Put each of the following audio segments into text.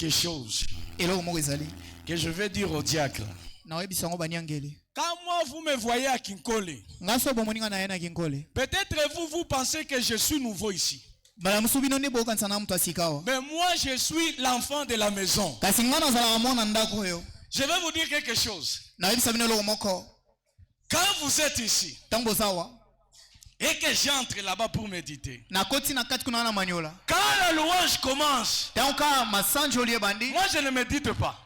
quelque chose que je vais dire au diacre. Quand moi vous me voyez à Kinkole, peut-être vous pensez que je suis nouveau ici. Mais moi je suis l'enfant de la maison. Je vais vous dire quelque chose. Quand vous êtes ici et que j'entre là-bas pour méditer, quand la louange commence, moi je ne médite pas.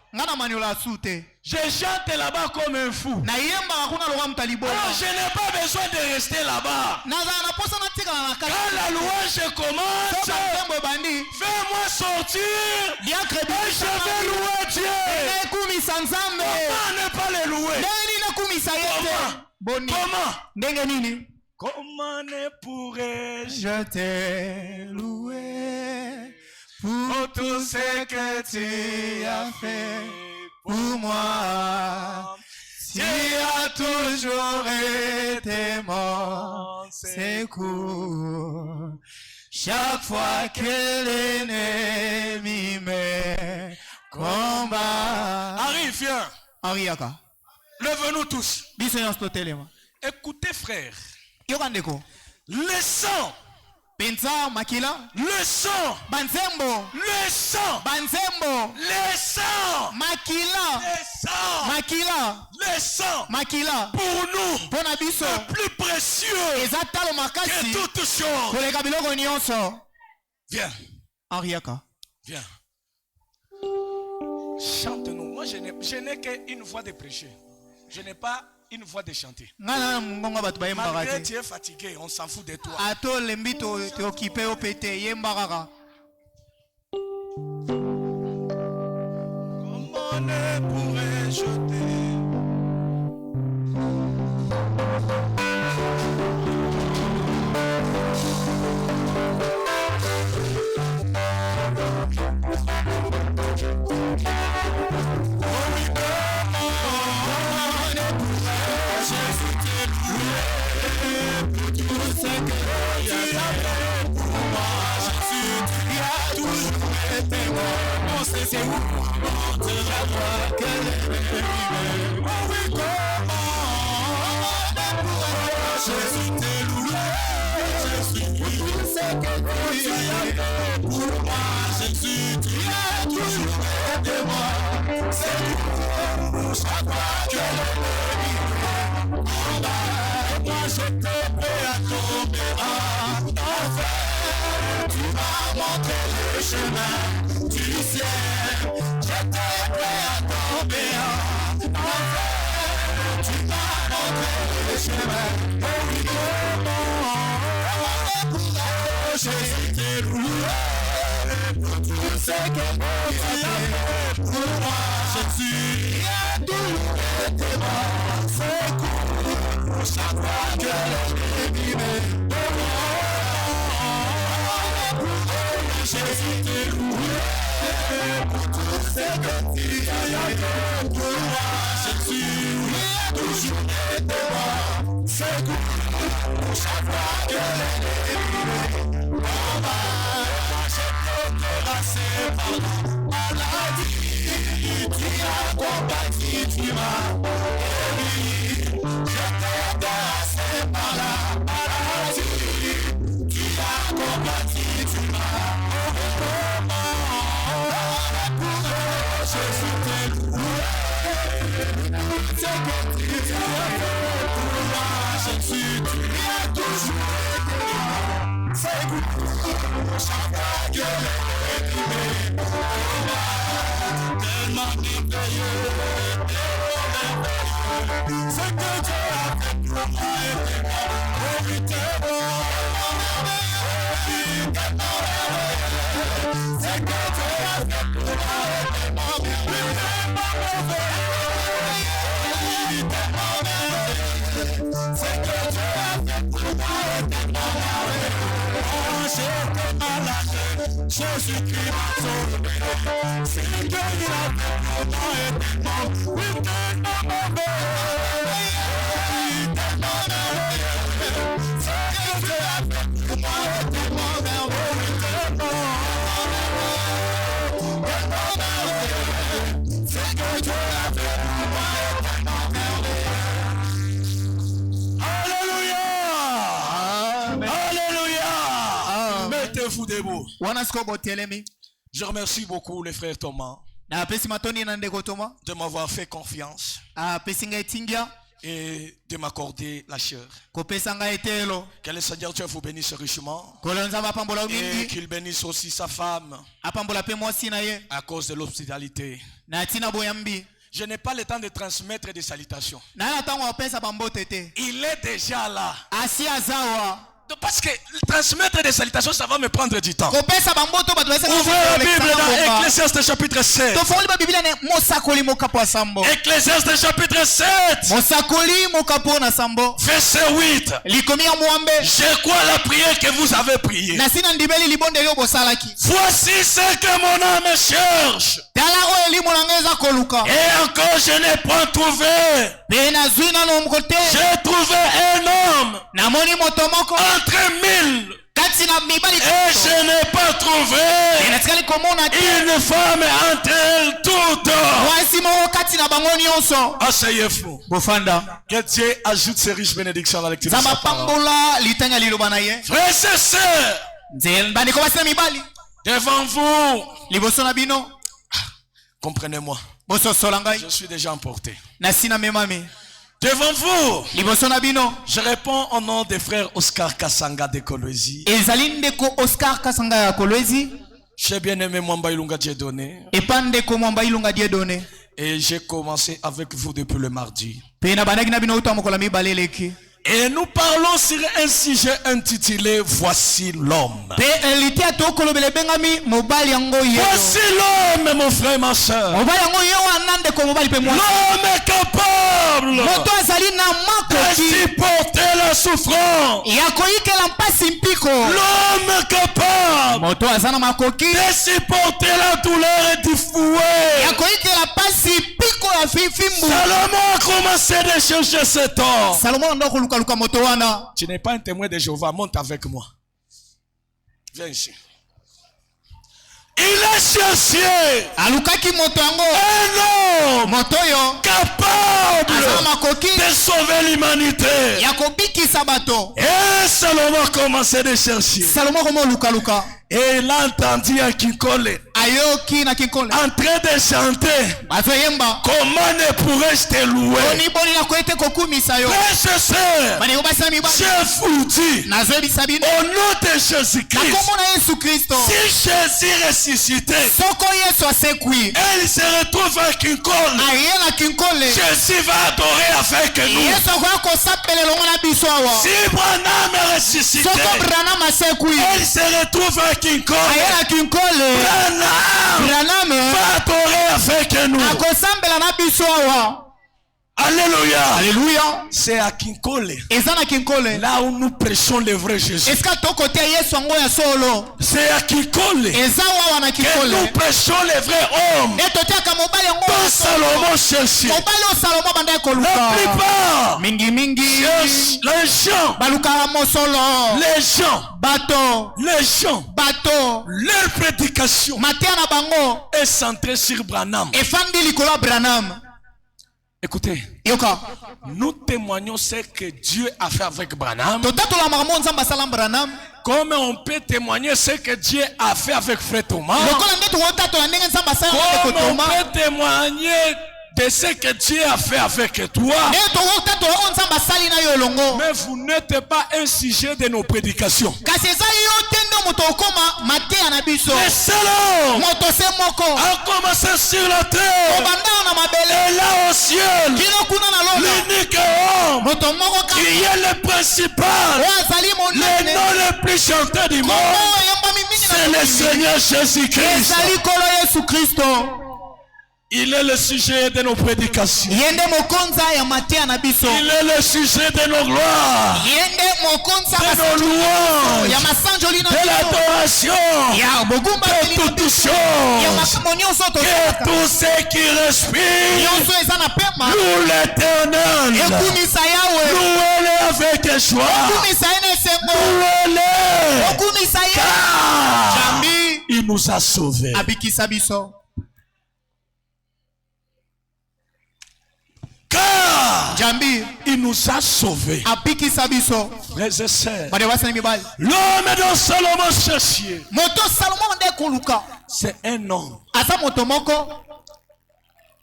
Je chante là-bas comme un fou. Alors je n'ai pas besoin de rester là-bas. Quand la louange commence, fais-moi sortir et je vais louer Dieu. Comment ne pas le louer? Comment ne pourrais-je te louer pour tout ce que tu as fait pour moi? Tu as toujours été mon secours. Chaque fois que l'ennemi me combat. Arrive, viens. Lève-nous tous. Écoutez, frère. Le sang. Penza makila. Le sang. Banzembo. Le sang. Banzembo. Le sang. Makila. Le sang. Makila. Le sang. Makila. Pour nous. Bonabiso. Le plus précieux. Ezatalo makasi. Que toutes choses. Kolega biloko nyonso. Viens. Henriaka. Viens. Chante-nous. Moi je n'ai qu'une voix de prêcher. Je n'ai pas une voix de chanter. Malgré tu es fatigué, on s'en fout de toi. Ato lembito te occupé au pété yembarara. Comment ne pourrais-je c'est où te la voix que Jésus t'est loué, Jésus tout ce que tu as fait pour moi. Jésus tu as toujours été moi. C'est pour chaque fois que l'ennemi combat. Moi je te prêt à tomber. Enfin tu m'as montré le chemin du ciel. J'étais prêt à tomber. Enfin tu m'as montré le chemin. Jésus t'est loué pour tout ce que tu as fait pour moi. Jésus a toujours été mon secours. Chaque fois que l'ennemi me demande, Jésus t'est loué pour tout ce que tu as fait pour moi. Jésus a toujours été mon secours. Chaque fois que l'ennemi me tu as combattu, tu m'as élu. J'étais délaissé par la maladie. Tu as combattu, tu m'as Jésus t'est loué. C'est que tu as fait pour moi. Jésus, tu as toujours été là. C'est good. Chaque fois que l'ennemi me tellement merveilleux, ce que Dieu a fait pour moi est tellement merveilleux, tellement merveilleux. Ce que Dieu a fait pour moi est tellement merveilleux, tellement merveilleux. Ce que Dieu a fait pour moi est tellement merveilleux. J'étais malade, Jésus-Christ m'a sauvé. C'est que il a fait pour moi est tellement, oui, tellement merveilleux, tellement merveilleux. C'est que Dieu a fait pour moi est tellement merveilleux, tellement merveilleux, tellement merveilleux. tout debout. wana siko botelemi Je remercie beaucoup les frères Thomas napesi matoni na ndeko Toma de m'avoir fait confiance apesi ngai etingia et de m'accorder la chair. kopesa ngai etelo Que le Seigneur Dieu vous bénisse richement kolo nzambe apambola yo et mingi qu'il bénisse aussi sa femme apambola mpe mwasi na ye à cause de l'hospitalité. na ntina boyambi Je n'ai pas le temps de transmettre des salutations. naye na ntango apesa bambote te Il est déjà là. asi azawa Parce que transmettre des salutations, ça va me prendre du temps. kopesa bamboto bato Ouvrez la Bible dans Ecclésiaste chapitre 7. tofongoli babiblia ne mosakoli mokapo ya sambo Ecclésiaste chapitre 7. mosakoli mokapo na sambo Verset 8. likomi ya mwambe Je crois la prière que vous avez priée. na sina ndibeli libondeli oyo bosalaki Voici ce que mon âme cherche. tala oyo elimo na ngai eza koluka Et encore je n'ai pas trouvé. mpe nazwi nano moko te J'ai trouvé un homme namoni moto moko entre 1000. kati na mibali Et je n'ai pas trouvé natikali komona te une femme entre elles toutes. mwasi moko kati na bango nyonso Asseyez-vous. bofanda Que Dieu ajoute ses riches bénédictions à la lecture de nzambe sa parole. apambola litanga liloba na ye Frères et sœurs, nze bandeko basi na mibali devant vous, liboso na bino comprenez-moi, bososola ngai je suis déjà emporté. nasina memami Devant vous, liboso na bino je réponds au nom des frères Oscar Kasanga de Kolwezi. ezali ndeko Oscar Kasanga ya Kolwezi J'ai bien aimé Mwamba Ilunga Dieudonné epa ndeko mwamba ilunga Dieudonné et j'ai commencé avec vous depuis le mardi. mpe na bandaki na bino uta mokola mibale eleki Et nous parlons sur un sujet intitulé Voici l'homme. mpe litia tokolobela ebengami mobali yango ye Voici l'homme, mon frère, ma soeur. mobali yango ye wana ndeko mobali mpe mwasi L'homme est capable moto azali na de makoki supporter la souffrance. ya koyikela mpasi mpiko L'homme est capable moto aza na makoki de supporter la douleur et du fouet. ya koyikela mpasi mpiko ya fimbu Salomon a commencé de chercher cet homme. salomo ndo kolukaluka moto wana Tu n'es pas un témoin de Jéhovah, monte avec moi. Viens ici. Il a cherché alukaki moto yango un homme moto oyo aza na capable makoki de sauver l'humanité. ya kobikisa bato Et Salomon a commencé de chercher. salomo komo lukaluka Et il a entendu un Kinkole ayoki na kinkole en train de chanter. bazoyemba Comment ne pourrais-je te louer? boniboni na ko ete kokumisa yo Frères et sœurs, bandeko basi na mibali je vous dis, nazoyebisa bino au nom de na Jésus-Christ, kombo na yesu kristo si Jésus ressuscité, soko yesu asekwi il se retrouve à Kinkole, aye na kinkole Jésus va adorer avec nous. yesu akoya kosapela elongo na biso awa Si Branham est ressuscité, soko branam asekwi il se retrouve à Kinkole. aye na kinkole Branham branam va adorer avec nous. akosambela na biso awa Alléluia. alleluya C'est à Kinkole, eza na kinkole là où nous prêchons le vrai Jésus. esika tokotia yesu yango ya solo C'est à Kinkole eza wawa na que nous kinkole prêchons le vrai homme. nde totiaka mobali yango Quand ya solo. Salomon cherchait, mobali oyo salomo bandaki la koluka plupart mingimingi cherchent les gens, balukaka mosolo bato bato leur prédication mateya na bango est centrée sur Branham. efandi likolo ya branam Écoutez, yoka nous témoignons ce que Dieu a fait avec Branham, totatolamaka mo nzambe asala branam comme on peut témoigner ce que Dieu a fait avec Frère Thomas, lokola nde tokotatola ndenge nzambe asala na comme ndeko on toma peut témoigner de ce que Dieu a fait avec toi. nde tokotatola oyo nzambe asali na yo elongo Mais vous n'êtes pas un sujet de nos prédications. kasi eza yo te nde moto okoma mateya na biso Le seul homme moto se moko a commencé sur la terre obandao na mabele et là au ciel. kino kuna na lola L'unique homme moto moko qui est le principal, oyo azali le monene nom le plus chanté du monde, kombo oyembami mingi c'est le Seigneur Jésus-Christ. ezali kolo yesu kristo Il est le sujet de nos prédications. ye nde mokonza ya mateya na biso Il est le sujet de nos gloires, ye nde mokonza de nos louanges, ya masanjoli na de biso l'adoration, ya bogumbameli de na toutes biso choses. ya makambo nyonso Que tosalaka tout ce qui respire, nyonso eza na pema loue l'Éternel. ekumisa yawe Louez-le avec joie. ekumisa ye na esengo Louez-le. ekumisa ye Car jambi il nous a sauvés. abikisa biso Car Alléluia. Jambi. Il nous a sauvés. Apikisa biso. Frères et sœurs. Bade wasani mibali. L'homme dont Salomon cherchait. Moto Salomon nde koluka. C'est un homme. Asa moto moko.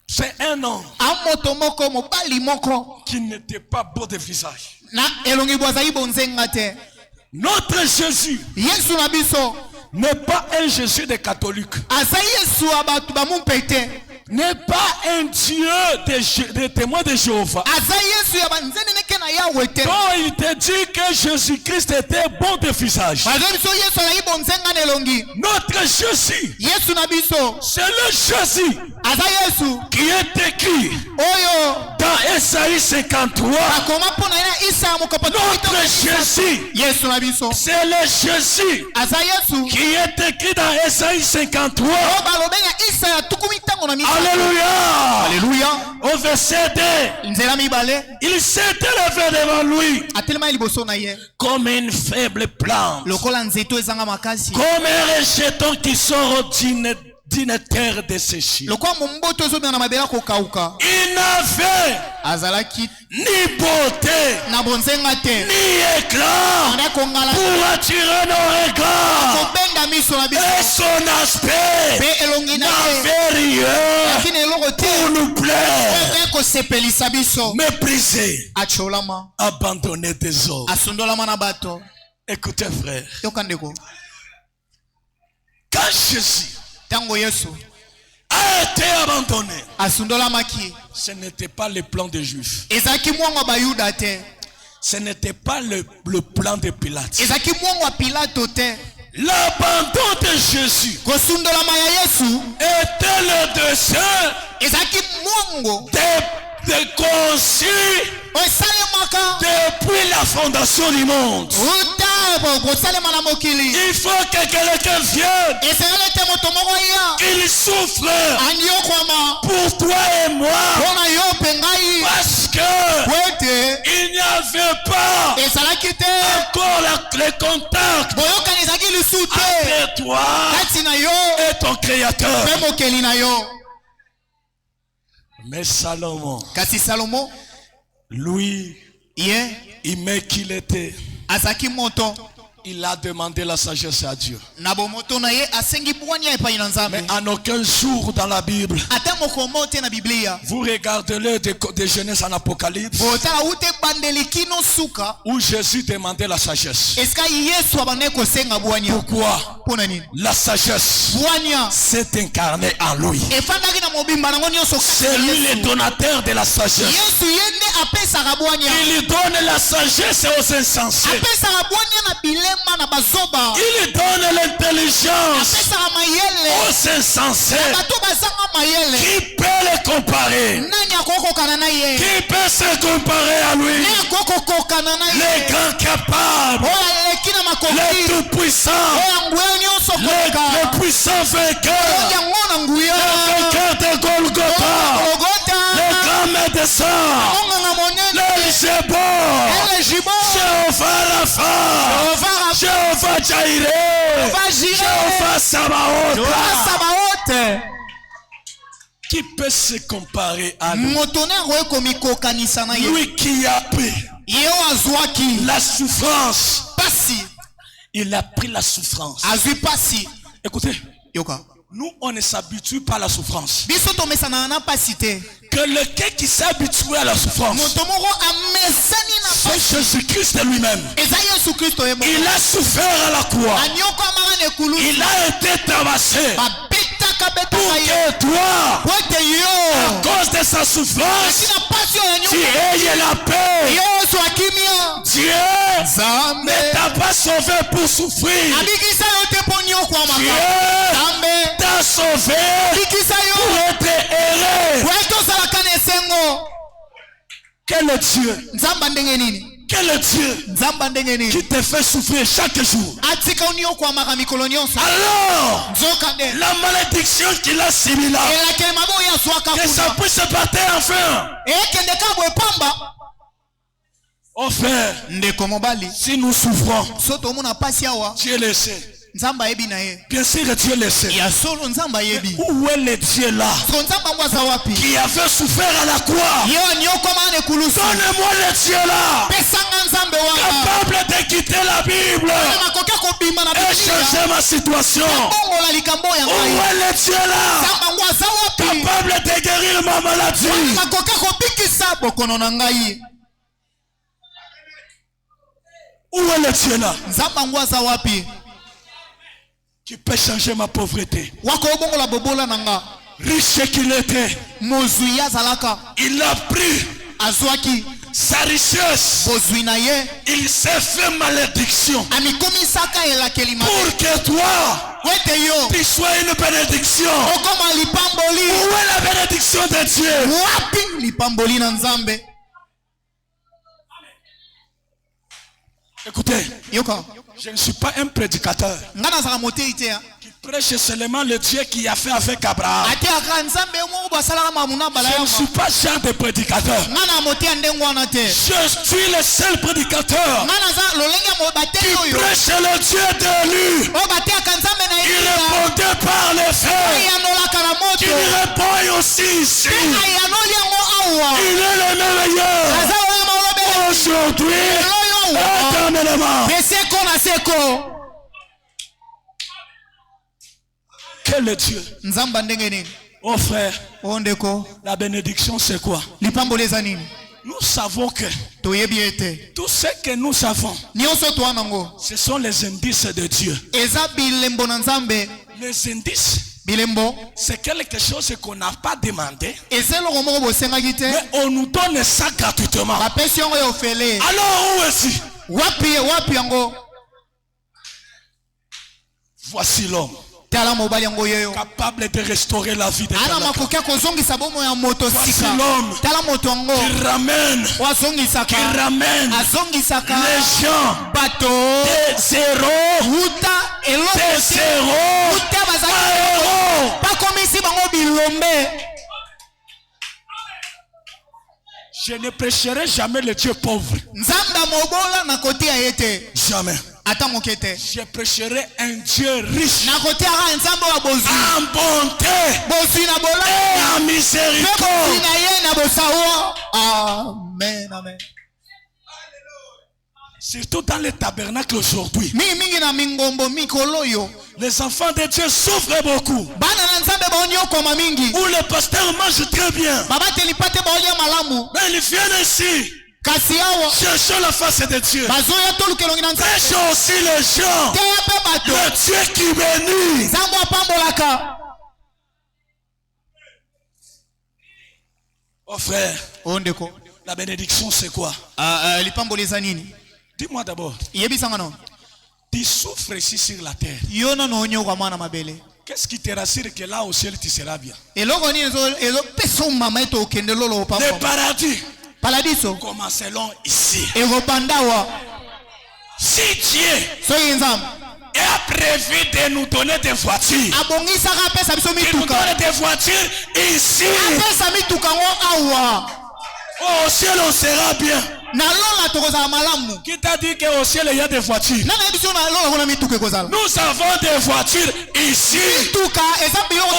C'est un homme. A moto moko mobali moko. Qui n'était pas beau de visage. Na elongi bwazai bonzenga te. Notre Jésus. Yesu na biso. N'est pas un Jésus des catholiques. Asa Yesu abatu ba mumpete. N'est pas un Dieu des témoins de Jéhovah. Donc il te dit que Jésus-Christ était bon de visage. Notre Jésus, c'est le Jésus qui est écrit dans Esaïe 53. Notre Jésus, c'est le Jésus qui est écrit dans Esaïe 53. Alléluia. Alléluia. Au verset 2. Il s'est élevé devant lui comme une faible plante, comme un rejeton qui sort d'une terre desséchée. Il n'avait ni beauté ni éclat pour attirer nos regards, et son aspect n'avait rien pour nous plaire. Méprisé, abandonné des hommes. Écoutez frère, quand Jésus a été abandonné, ce n'était pas le plan des Juifs. Ce n'était pas le plan de Pilate. L'abandon de Jésus était le dessein de conçu depuis la fondation du monde. Il faut que quelqu'un vienne. Il souffre pour toi et moi, parce que il n'y avait pas encore le contact entre toi et ton Créateur. Mais Salomon, lui, aimait qu'il était. Il a demandé la sagesse à Dieu. Mais en aucun jour dans la Bible, vous regardez-le de Genèse en Apocalypse, où Jésus demandait la sagesse. Pourquoi? La sagesse s'est incarnée en lui. C'est lui le donateur de la sagesse. Il donne la sagesse aux insensés. Il donne l'intelligence aux insensés. Qui peut les comparer? Qui peut se comparer à lui? Les grands capables, les tout puissants, les puissants vainqueurs, les vainqueurs de Golgotha, les grands médecins, les Jébor, Jéhovah Rapha, Jéhovah Jireh, Jéhovah Sabaoth. Qui peut se comparer à lui? Lui qui a pris la souffrance. Il a pris la souffrance. Écoutez, nous on ne s'habitue pas à la souffrance. Quelqu'un qui s'habitue à la souffrance, c'est Jésus-Christ lui-même. Il a souffert à la croix. Il a été tabassé pour que toi, à cause de sa souffrance, tu aies la paix. Dieu ne t'a pas sauvé pour souffrir. Dieu t'a sauvé pour être heureux. Quel est Dieu? Quel est Dieu qui te fait souffrir chaque jour? Alors, la malédiction qu'il a subie là, que ça puisse partir enfin. Enfin, si nous souffrons, Dieu le sait. Nzamba yebi na ye. Bien sûr, Dieu le sait. Ya solo nzamba yebi. Où est le Dieu là Nzamba ngwaza wapi? qui avait souffert à la croix? Yo nyo koma ne kulusu. Donnez-moi le Dieu là Pesanga nzambe wana. capable de quitter la Bible Makoka ko bima na et Biblia. changer ma situation. Bongo la likambo ya Où ngai. est le Dieu là Nzamba ngwaza wapi? capable de guérir ma maladie? Makoka ko bikisa bokono na ngai. Où est le Dieu là Nzamba ngwaza wapi? qui peut changer ma pauvreté? Wako bongo la bobola nanga. Riche qu'il était, Mozui ya zalaka. il a pris Azwaki. sa richesse. Bozui na ye. Il s'est fait malédiction Amikomisaka elakeli mabe. pour que toi, Wete yo. tu sois une bénédiction. Okoma lipamboli. Où est la bénédiction de Dieu? Wapi lipamboli na nzambe? Écoutez, Yoka. je ne suis pas un prédicateur Ngana zaka motei te. qui prêche seulement le Dieu qui a fait avec Abraham. Ate aka nzambe mo basala mamuna Je balaya. ne suis pas genre de prédicateur. Ngana motea ndengwana te. Je suis le seul prédicateur Ngana za lolenge mo qui bateli oyo. prêche le Dieu d'élu. O batea aka nzambe na Il ye. répondait par les faits. Ayanolaka na Qui moto. répond aussi ici. Ayanoli yango awa. Il est le meilleur Aza oyo maolobe. aujourd'hui Loyo awa. éternellement. Peseko na seko. Quel est Dieu? Nzamba ndenge nini? Oh frère, Ondeko. la bénédiction c'est quoi? Lipamboleza nini? Nous savons que Toyebi ete. tout ce que nous avons, Nyonso to anango. ce sont les indices de Dieu. Eza bilembo na nzambe. Les indices, Bilembo. c'est quelque chose qu'on n'a pas demandé, Eza eloko moko bosengaki te. mais on nous donne ça gratuitement. Bapesi yango ya ofele. Alors où est-ce? Wapi yango? Voici l'homme Tala mobali yango yeyo. capable de restaurer la vie de Ana quelqu'un. makokia kozongisa bomo ya moto Voici sika. l'homme Tala moto yango. qui ramène Azongisaka les gens bato de zéro, wuta eloko de zéro wuta à bazali héros. bakomisi bango bilombe. Je ne prêcherai jamais le Dieu pauvre. Nzamba mobola na kotia yete. Jamais. Ata mokete. Je prêcherai un Dieu riche Na kotia ra nzamba wa bozu. en bonté Bozu na bola. et en Bozu miséricorde. na ye na bosawa. Amen. Surtout dans le tabernacle aujourd'hui. Mingi na mingombo mikolo yo. Les enfants de Dieu souffrent beaucoup. Bana na nzambe baonyo koma mingi. Où le pasteur mange très bien. Baba telipate baolia malamu. Mais ils viennent ici. Kasi awa. Cherchons la face de Dieu. Bazoya tolu kelongi na nzambe. Prêche aussi les gens. Teya pe bato. Le Dieu qui bénit. Nzambo apambolaka. Oh frère, Ondeko. la bénédiction c'est quoi? Lipamboleza nini? Dis-moi d'abord. Yebisanga no. Tu souffres ici sur la terre. Yona no onyo kwa mwana mabele. Qu'est-ce qui te rassure que là au ciel tu seras bien? Eloko ni ezo peso mama eto okende lolo papa. Le paradis Paradiso. commenceront ici. Ego pandawa. Si Dieu Soki nzambe. a prévu de nous donner des voitures, Abongisaka apesa biso il nous mituka. donne des voitures ici. Apesa mituka ngo awa. Au ciel on sera bien. Na lola tokozala malamu. Qui t'a dit qu'au ciel il y a des voitures? Nana ebiso na lola kuna mituka ekozala. Nous avons des voitures ici. Mituka eza biloko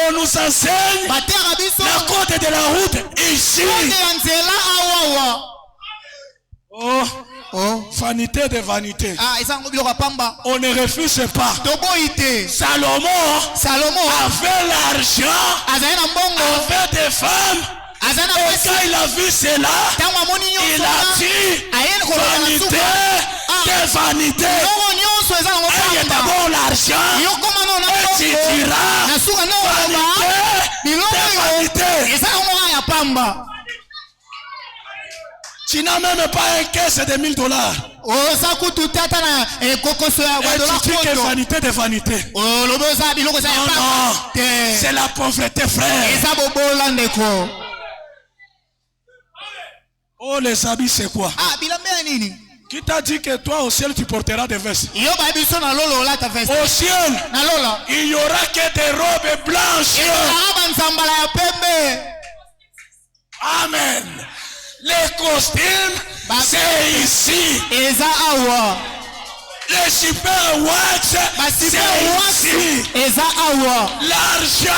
On nous enseigne batera biso. la côte de la route ici. Kote ya nzela awa. Oh, vanité de vanité. Eza ngo biloko pamba. On ne refuse pas. Toboyi te. Salomo avait l'argent, azali na mbongo. avait des femmes. Azali na Et pasi. quand il a vu cela, Tango amoni il nyonso. a dit Ayeli koloba na vanité suka. de vanité. Biloko nyonso eza nango Ayez pamba. d'abord l'argent. Yo koma no na Et tu diras na suka no koloba. vanité Biloko de yo vanité. eza nango ya pamba. Tu n'as même pas un caisse de $1000. Oza kutu tata na kokoso ya Et dola tu dis que koto. vanité de vanité. Olobo eza biloko eza ya Non, pamba. non. Te. C'est la pauvreté, frère. Eza bobola ndeko. Oh, les habits, c'est quoi? Bilambe ya nini? Qui t'a dit que toi au ciel tu porteras des vestes? Yo ba biso na lolo olata veste. Au ciel, Na lola. il n'y aura que des robes blanches. Araba nzambala ya pembe. Amen. Les costumes, c'est ici. Eza awa. Les super wax, c'est ici. L'argent,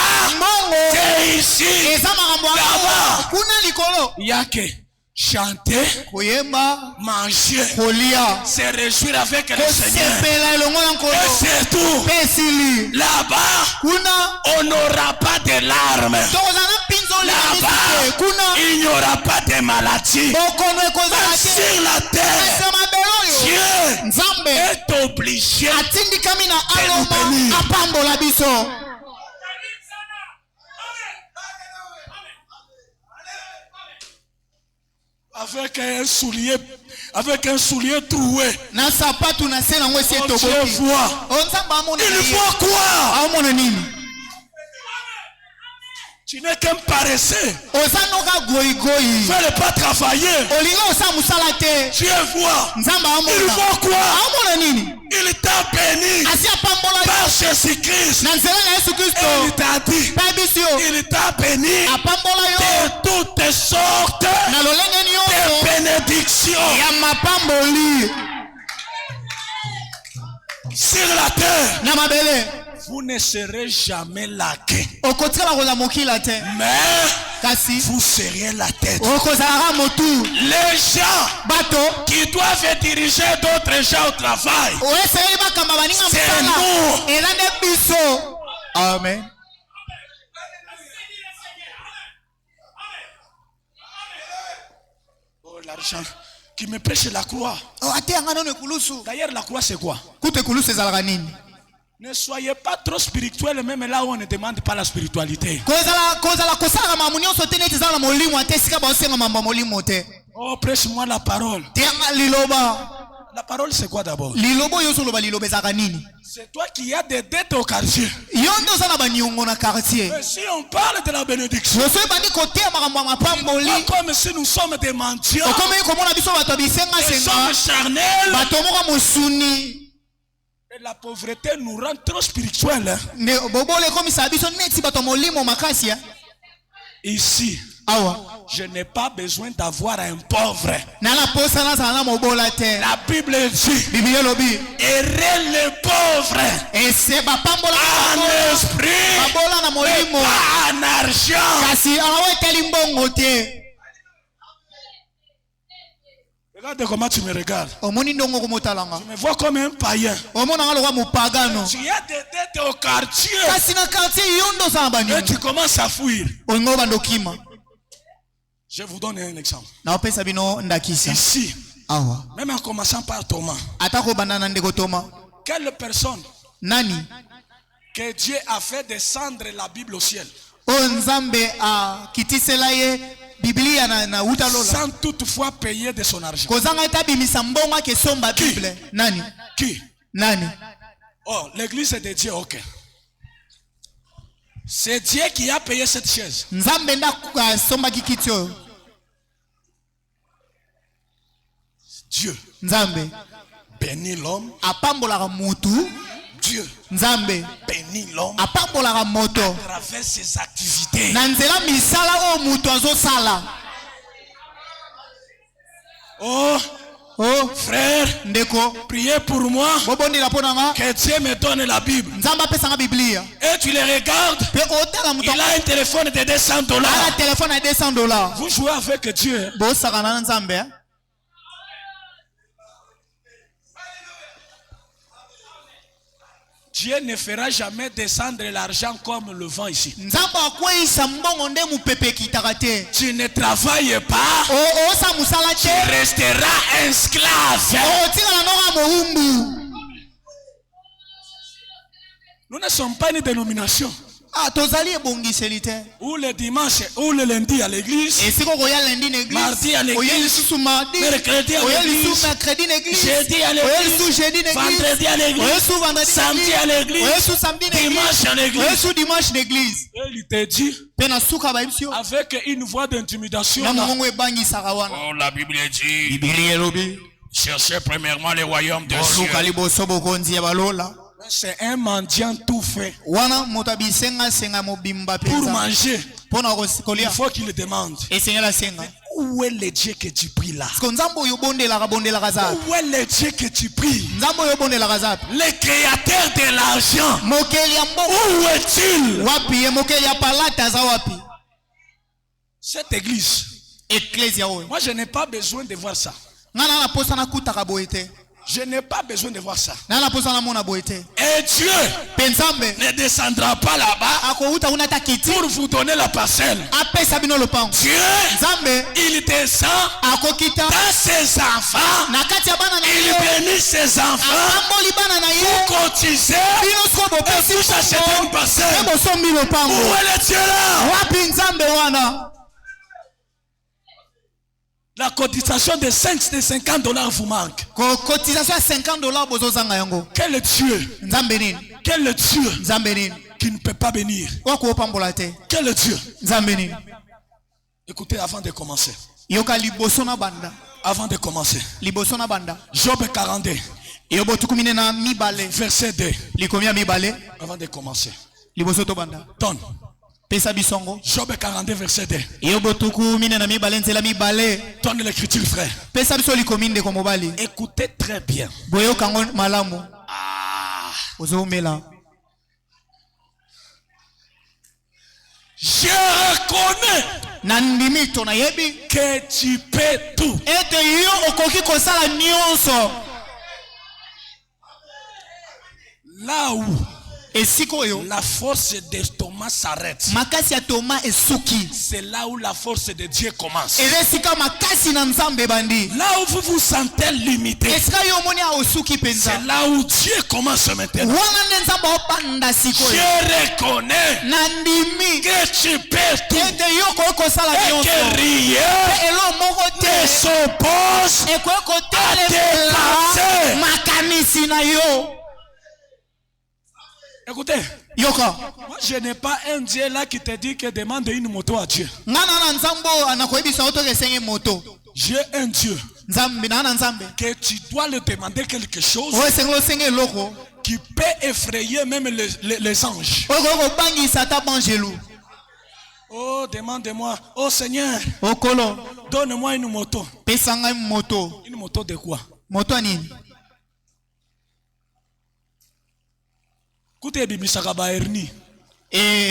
c'est ici. Là-bas, il n'y a que chanter, manger, se réjouir avec le Seigneur. Et c'est tout. Là-bas, on n'aura pas de larmes. Là-bas, il n'y aura pas de maladie. Sur la terre, Dieu est obligé de nous bénir. Avec un soulier troué. On Dieu voit. Il voit quoi? Tu n'es qu'un paresseux. Tu ne veux pas travailler. Dieu voit. Il voit quoi? Il t'a béni par Jésus-Christ. Il t'a dit. Il t'a béni de toutes sortes de bénédictions sur la terre. Vous ne serez jamais laqués. Mais vous serez la tête. Les gens qui doivent diriger d'autres gens au travail, c'est nous. Amen. Oh, l'argent qui me pêche la croix. D'ailleurs, la croix, c'est quoi? Ne soyez pas trop spirituel, même là où on ne demande pas la spiritualité. Oh, prêche-moi la parole. La parole, c'est quoi d'abord? C'est toi qui as des dettes au quartier. Mais si on parle de la bénédiction, comme si nous sommes des mendiants, nous sommes charnels. Et la pauvreté nous rend trop spirituels. Ici, je n'ai pas besoin d'avoir un pauvre. La Bible dit, errez les pauvres en esprit et pas en argent. Regarde comment tu me regardes. Tu me vois comme un païen. Tu as des dettes au quartier. Et tu commences à fuir. Je vous donne un exemple. Ici, même en commençant par Thomas. Quelle personne que Dieu a fait descendre la Bible au ciel sans toutefois payer de son argent? Qui? Oh, l'église est de Dieu, ok. C'est Dieu qui a payé cette chaise. Dieu bénit l'homme. Dieu bénit l'homme à travers ses activités. Oh frère, priez pour moi que Dieu me donne la Bible. Et tu les regardes, il a un téléphone de $200. Vous jouez avec Dieu. Dieu ne fera jamais descendre l'argent comme le vent ici. Tu ne travailles pas, tu resteras esclave. Nous ne sommes pas une dénomination où le dimanche ou le lundi à l'église, mardi à l'église, mercredi à l'église, jeudi à l'église, vendredi à l'église, samedi à l'église, dimanche à l'église. Et il te dit avec une voix d'intimidation. Oh, la Bible dit, cherchez premièrement le royaume de Dieu. C'est un mendiant tout fait. Pour manger, il faut qu'il demande. où est le Dieu que tu pries là? Parce que nzambe oyo bondelaka bondelaka zapi. Où est le Dieu que tu pries? Nzambe oyo bondelaka zapi. Le créateur de l'argent. Mokeli ya mbongo. Où est-il? Wapi ye mokeli ya palata za wapi? Cette église. Ecclesia oyo. Moi je n'ai pas besoin de voir ça. Ngana na posa na kutaka boyete. Je n'ai pas besoin de voir ça. Na posa na mona boyete. Et Dieu Pensambe ne descendra pas là-bas akouta unata kiti pour vous donner la parcelle. apesa bino lopango. Dieu, Nzambe il descend akokita dans ses enfants. na kati ya bana na Il ye. bénit ses enfants Amboli bana na ye. pour cotiser Bino sko bo et pesi pour s'acheter une parcelle. Ebo sombi lopango. Où est le Dieu là? Wapi nzambe wana? La cotisation de 50 $ vous manque. Cotisation à $50 bozozanga yango. Quel Dieu? Nzambe nini? Quel Dieu Nzambe nini? qui ne peut pas bénir? Wako pambola te. Quel Dieu? Nzambe nini? Écoutez avant de commencer. Yoka liboso na banda. Avant de commencer. Liboso na banda. Job 42. Yobo tukumine na mibale. Verset 2. Likomia mibale. Avant de commencer. Liboso to banda. Donne. Pesa bisongo. Job 42 verset 2. Yobo tukumine na mibale nzela mibale. Donne l'écriture frère. Pesa biso likominde ko mobali. Écoutez très bien. Boyo kango malamu. Ozo mela. Je reconnais Nandimi to na yebi que tu peux tout. ete yo okoki kosala nyonso. Là où Esikoyo la force d'estomac s'arrête, makasi ya Toma esuki. c'est là où la force de Dieu commence. Esika makasi na nzambe bandi. Là où vous vous sentez limité, Esika yo moni a osuki penza. c'est là où Dieu commence maintenant. Wana nde nzambe opanda sikoyo. Je reconnais Nandimi que tu peux tout ete yo koki kosala et nyonso. que rien Elo moko ne te s'oppose ekoki à tes kotelemela pensées. makanisi na yo. Écoutez, Yoka moi je n'ai pas un Dieu là qui te dit que demande une moto à Dieu. ngana na nzambo anakoyebisa oto kesenge moto. J'ai un Dieu Nzambe na nzambe que tu dois le demander quelque chose oyo esengeli osenge eloko qui peut effrayer même les anges. oyo koki kobangisa ata banjelu. Oh, demande-moi, oh Seigneur, Okolo donne-moi une moto. pesa ngai moto. Une moto de quoi? Moto anini? Écoutez, Bimisaka Baerni.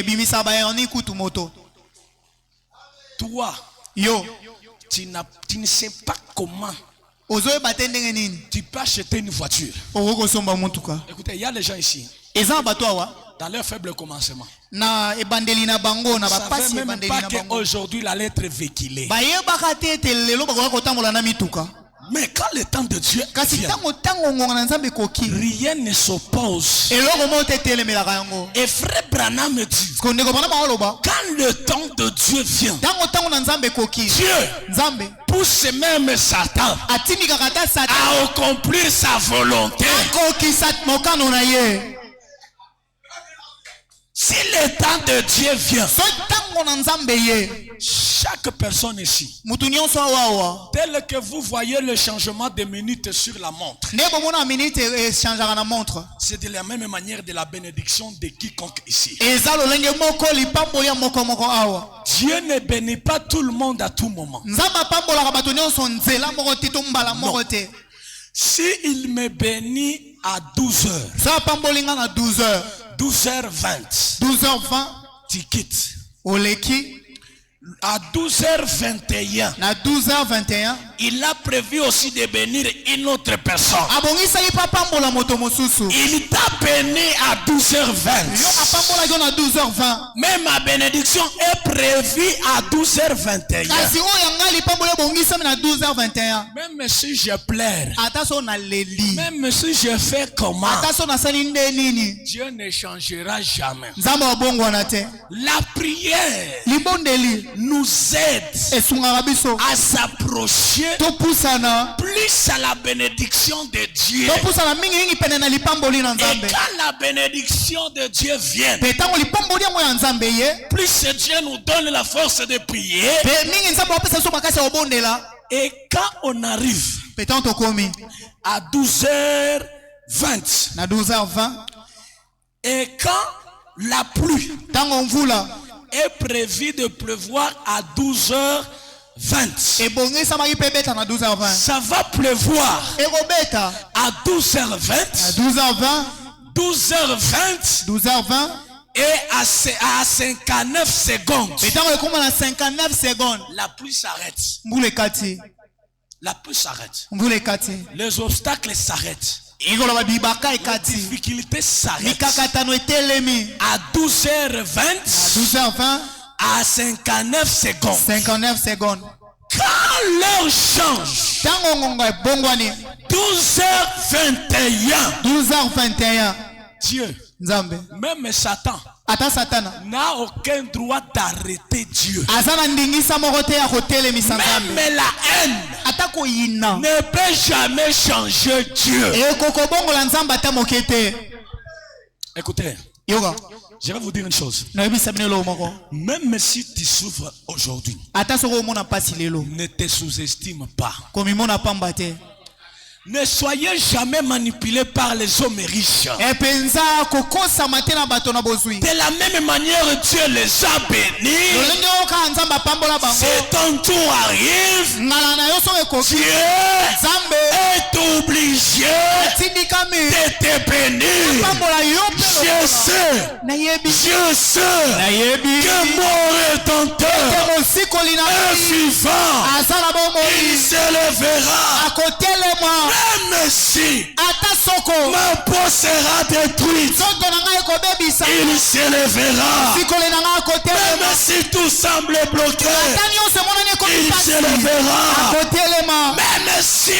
Bimisa bayani kutu moto. Toi, Yo tu ne sais pas comment ozoye batendenge nini? tu peux acheter une voiture. Okoko somba mutuka. Écoutez, il y a les gens ici, Eza bato awa dans leur faible commencement. na ebandeli na bango na Ils ne bapasi savaient même ebandeli pas na bango. qu'aujourd'hui la lettre véhiculée. Bayebaka te ete lelo bakoka kotambola na mituka. Mais quand le temps de Dieu Kasi vient, tango ngonga na nzambe koki. rien ne s'oppose. Eloko mo te telemelaka yango. Et frère Branham me dit, Ko ndeko bana baoloba. quand le temps de Dieu vient, Tango na nzambe koki. Dieu Nzambe pousse même Satan atindikaka ata Satan à accomplir sa volonté. akokisa mokano na ye. Si le temps de Dieu vient, So tango na nzambe ye. chaque personne ici, Mutu nyonso awa. tel que vous voyez le changement de minutes sur la montre, Nebo mona minute changeaka na montre. c'est de la même manière de la bénédiction de quiconque ici. Eza lolenge moko lipambo ya moko moko awa. Dieu ne bénit pas tout le monde à tout moment. Nzamba pambolaka bato nyonso nzela moko te to mbala moko te. Si il me bénit à 12 heures, Ça pambolinga na 12h. 12h20, 12h20 tu quittes. oleki À 12h21, na 12h21 il a prévu aussi de bénir une autre personne. abongisa ipa pambola moto mosusu. Il t'a béni à Yo 12h20. apambola yo na 12h20. Mais ma bénédiction est prévue à 12h21. Kasi oyo ngali pambola bongisa na 12h21. Même si je pleure, Ata so na leli. même si je fais comment, Ata so na sali nde nini. Dieu ne changera jamais. Nzamba obongwana te. La prière Libondeli nous aide esungaka biso. à s'approcher Topusana. plus à la bénédiction de Dieu. Topusana mingi mingi pene na lipamboli na Et nzambe. quand la bénédiction de Dieu vient, Pe tango lipamboli yango ya nzambe ye. plus Dieu nous donne la force de prier. Pe mingi nzambe opesa so makasi ya obondela. Et quand on arrive Pe tango tokomi à 12h20, na 12h20 et quand la pluie tango mvula est prévu de pleuvoir à 12h 12h20. Et bonne ça m'a beta na 12h20. Ça va pleuvoir Et beta à à 12h20. 12h20. 12h20. 12h20. Et à 59 secondes. Et tant que à 59 secondes. La pluie s'arrête. Vous les quatre. La pluie s'arrête. Vous les quatre. Les obstacles s'arrêtent. Les difficultés s'arrêtent. À 12h20. 12h20. À 59 secondes. 59 secondes. Quand l'heure change. 12h21. 12h21. Dieu. Nzambe. Même Satan n'a aucun droit d'arrêter Dieu. Même la haine ne peut jamais changer Dieu. Écoutez, je vais vous dire une chose. Même si tu souffres aujourd'hui, ne te sous-estime pas. Ne soyez jamais manipulés par les hommes riches. De la même manière, Dieu les a bénis. Si ton tour arrive, Dieu est obligé de te bénir. Je sais que mon Rédempteur est vivant. Il s'élèvera. Même si ma peau sera détruite, il s'élèvera. Même si tout semble bloqué, il s'élèvera. Même si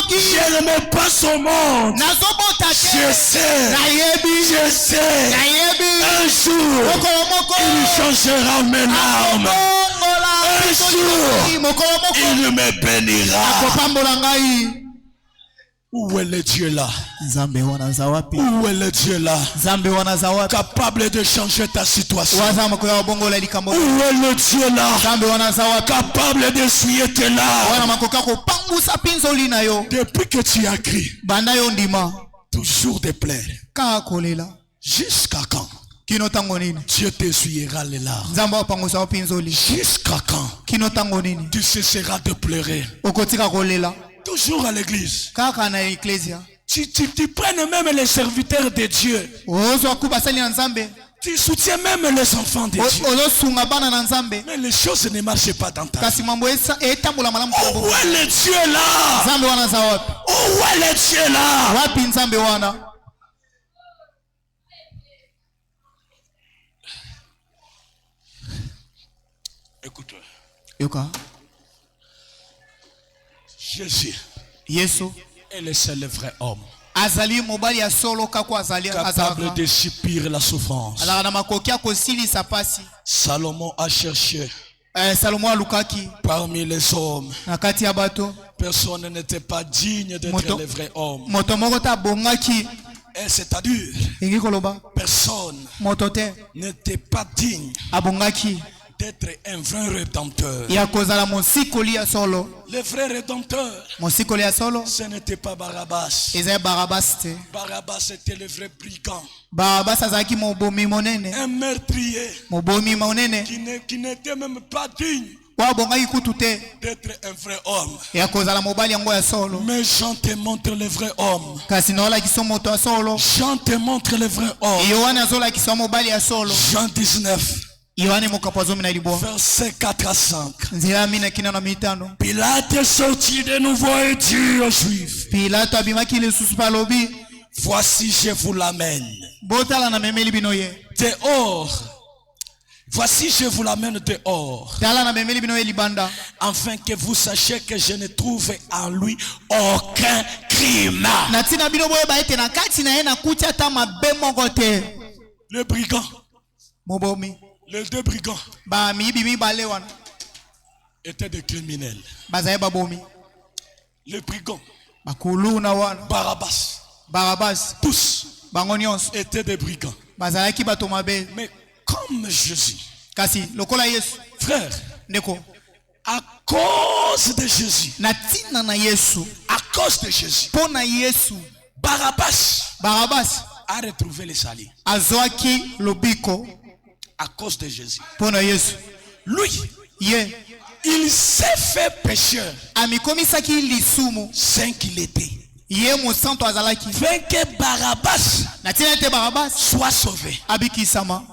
je ne mets pas son monde, je sais, un jour, il changera mes larmes. Un jour, il me bénira. Où est le Dieu là? Où est le Dieu là? Capable de changer ta situation. Où est le Dieu là? Capable d'essuyer tes larmes. Depuis que tu as crié, toujours de plaire. Jusqu'à quand? Dieu t'essuiera les larmes. Jusqu'à quand? Tu cesseras de pleurer. Toujours à l'église. Tu prennes même les serviteurs de Dieu. Tu soutiens même les enfants de Dieu. Mais les choses ne marchent pas dans ta vie. Où est le Dieu là? Où est le Dieu là? Écoute-moi. Jésus est le seul vrai homme capable de subir la souffrance. Salomon a cherché parmi les hommes. Personne n'était pas digne d'être le vrai homme. Et c'est-à-dire, personne n'était pas digne d'être un vrai rédempteur. Le vrai rédempteur, ce n'était pas Barabbas. Barabbas était le vrai brigand. Un meurtrier qui n'était même pas digne d'être un vrai homme. Mais Jean te montre le vrai homme. Jean te montre le vrai homme. Jean 19. Verset 4 à 5. Pilate est sorti de nouveau et dit aux Juifs: voici, je vous l'amène dehors. Voici, je vous l'amène dehors, afin que vous sachiez que je ne trouve en lui aucun crime. Le brigand, les deux brigands étaient des criminels. Les brigands, Barabbas, tous étaient des brigands. Mais comme Jésus, frère, à cause de Jésus, Barabbas a retrouvé le salut. À cause de Jésus. Lui, ye il s'est fait pécheur amikomisaki lisumu saint qu'il était. ye mosantu azalaki Afin que Barabbas na tina ete Barabas soit sauvé. abikisama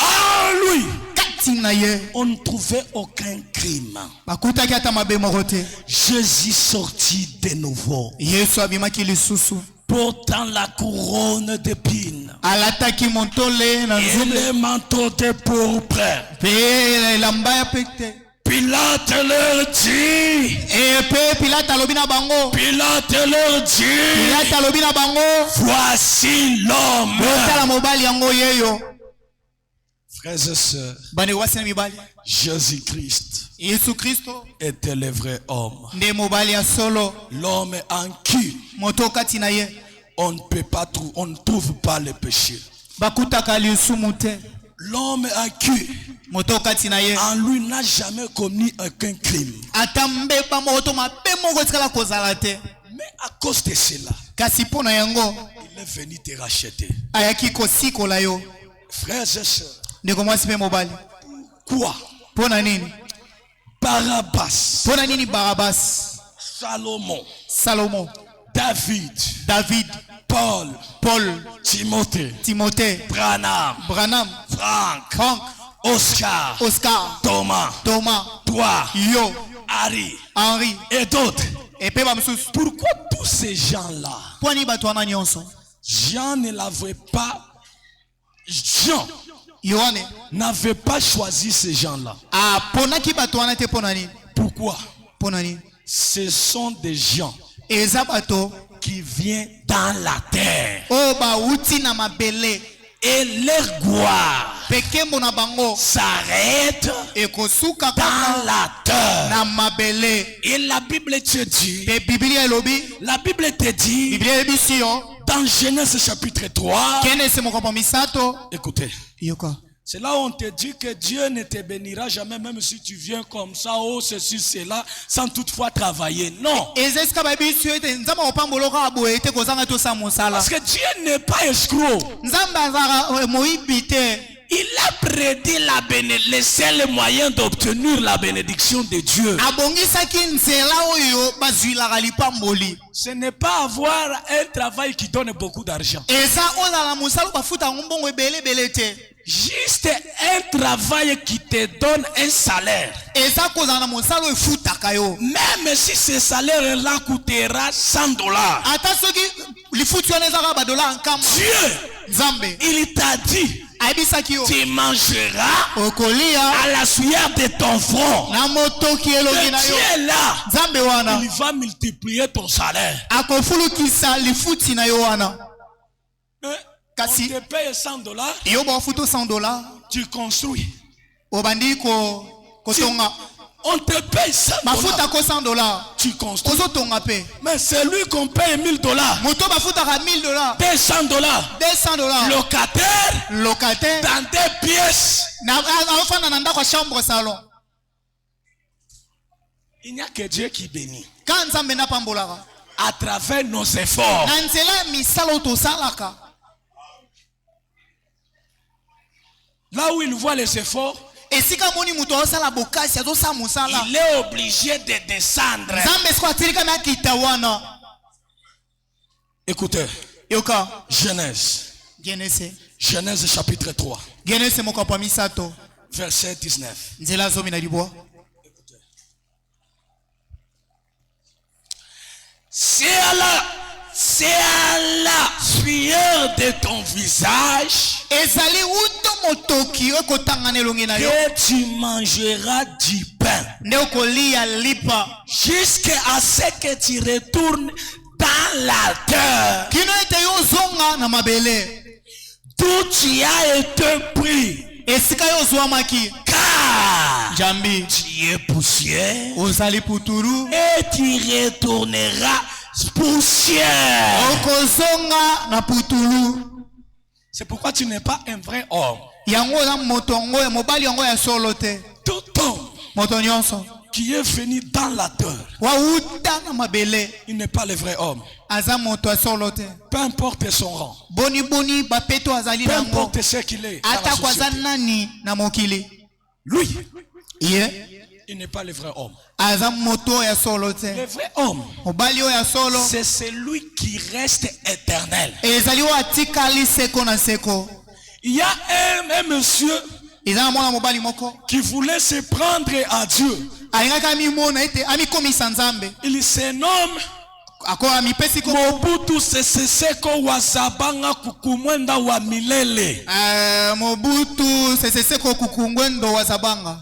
En lui, kati na ye on ne trouvait aucun crime. bakutaki ata mabe moko te. Jésus sortit de nouveau, Yesu abimaki lisusu portant la couronne d'épines alataki montole na et nzube le manteau de pourpre. pe elamba ya pete. Pilate leur dit, Pe Pilate alobi na bango Pilate leur dit, Pilate alobi na bango voici l'homme. tala mobali yango yeyo. Frères et sœurs, Bane wasi na mibali Jésus-Christ Yesu Kristo était le vrai homme. nde mobali ya solo. L'homme en qui Moto kati na ye on ne peut pas trouver, on ne trouve pas le péché. bakutaka lisumu te. L'homme en qui Moto kati na ye en lui n'a jamais commis aucun crime. ata mbeba moko to mabe moko etikala kozala te. Mais à cause de cela, Kasi mpo na yango il est venu te racheter. ayaki kosikola yo. Frères et sœurs, Ndeko mwasi mpe mobali quoi? mpo na nini? Barabbas, Mpo na nini Barabas, Salomon, Salomo, David, David, Paul, Paul, Timothée, Timothée, Branham, Branham, Franck, Frank, Oscar, Oscar, Thomas, Thomas, toi, yo, Harry Henri et d'autres. epe bamosusu. Pourquoi tous ces gens-là, Mpo nini bato wana nyonso? Jean ne l'avait pas, Jean Yohane n'avait pas choisi ces gens-là. aponaki bato wana te mpo na nini? Pourquoi? Mpo na nini? Ce sont des gens Eza bato qui viennent dans la terre oyo bauti na mabele et leur gloire mpe nkembo na bango s'arrête ekosuka dans kaka la terre. na mabele. Et la Bible te dit, Mpe Biblia elobi, la Bible te dit Biblia elobisi yo dans Genèse chapitre 3, Genesi mokambo misato. écoutez, Yoka c'est là où on te dit que Dieu ne te bénira jamais, même si tu viens comme ça, oh ceci, cela, sans toutefois travailler. Non. eza esika babisi yo ete nzambe akopamboloka boye ete kozanga tosala mosala. Parce que Dieu n'est pas escroc. Nzambe azalaka moyibi te. Il a prédit le seul moyen d'obtenir la bénédiction de Dieu. Abongisaki nzela oyo bazwilaka lipamboli. Ce n'est pas avoir un travail qui donne beaucoup d'argent. Eza ozala mosala bafuta yango mbongo ebele te. Juste un travail qui te donne un salaire. Eza kozala na mosala oyo efutaka yo. Même si ce salaire-là coûtera $100. Ata soki lifuti wana ezaka badola nkama. Dieu, Nzambe il t'a dit, ayebisaki yo tu mangeras okolia à la sueur de ton front. na motoki elongi na Dieu yo. est là. Nzambe wana Il va multiplier ton salaire. akofulukisa lifuti na yo wana. Mais on Kasi te paye $100, yo bafuta $100 tu construis. obandi kotonga. On te paye $100, Bafuta ko $100 tu construis. ozotonga pe. Mais c'est lui qu'on paye $1000, Moto bafutaka $1000, $200, $200. locataire Locataire dans des pièces. na afana na ndako chambre salon. Il n'y a que Dieu qui bénit Ka Nzambe na pambolaka à travers nos efforts. na nzela misala oyo tosalaka. Là où il voit les efforts, Esika moni muto osala bokasi azosala mosala. il est obligé de descendre. Nzambe siko atilikami akita wana. Écoutez, Yoka Genèse chapitre 3, Genesi mokambo ya misato verset 19. nzela zomi na libwa. C'est à la sueur de ton visage Ezali uto motoki ekotangana elongi na yo que tu mangeras du pain nde okolia lipa jusqu'à ce que tu retournes dans la terre kino ete yo ozonga na mabele d'où tu as été pris, esika yo ozwamaki. car Jambi tu es poussière ozali puturu et tu retourneras poussière. okozonga na putulu. C'est pourquoi tu n'es pas un vrai homme. Yango oza moto yango ya mobali yango ya solo te. Tout homme Moto nyonso qui est venu dans la terre, wauta na mabele il n'est pas le vrai homme. aza moto ya solo te. Peu importe son rang, Boni bapeto azali peu nango importe ce qu'il est dans la ata ko aza société. nani na mokili. Lui, Iye. il n'est pas le vrai homme. Aza moto ya solo Le te. vrai homme, Mobali oyo ya solo. c'est celui qui reste éternel. Ezali oyo atikali seko na seko. Il y a un monsieur Eza na mwana mobali moko. qui voulait se prendre à Dieu. Alingaka amimona ete amikomisa Nzambe. Il se nomme Ako amipesi ko Mobutu Sese Seko Wazabanga Kukumwenda wa Milele. Mobutu Sese Seko Kukungwendo wa Zabanga.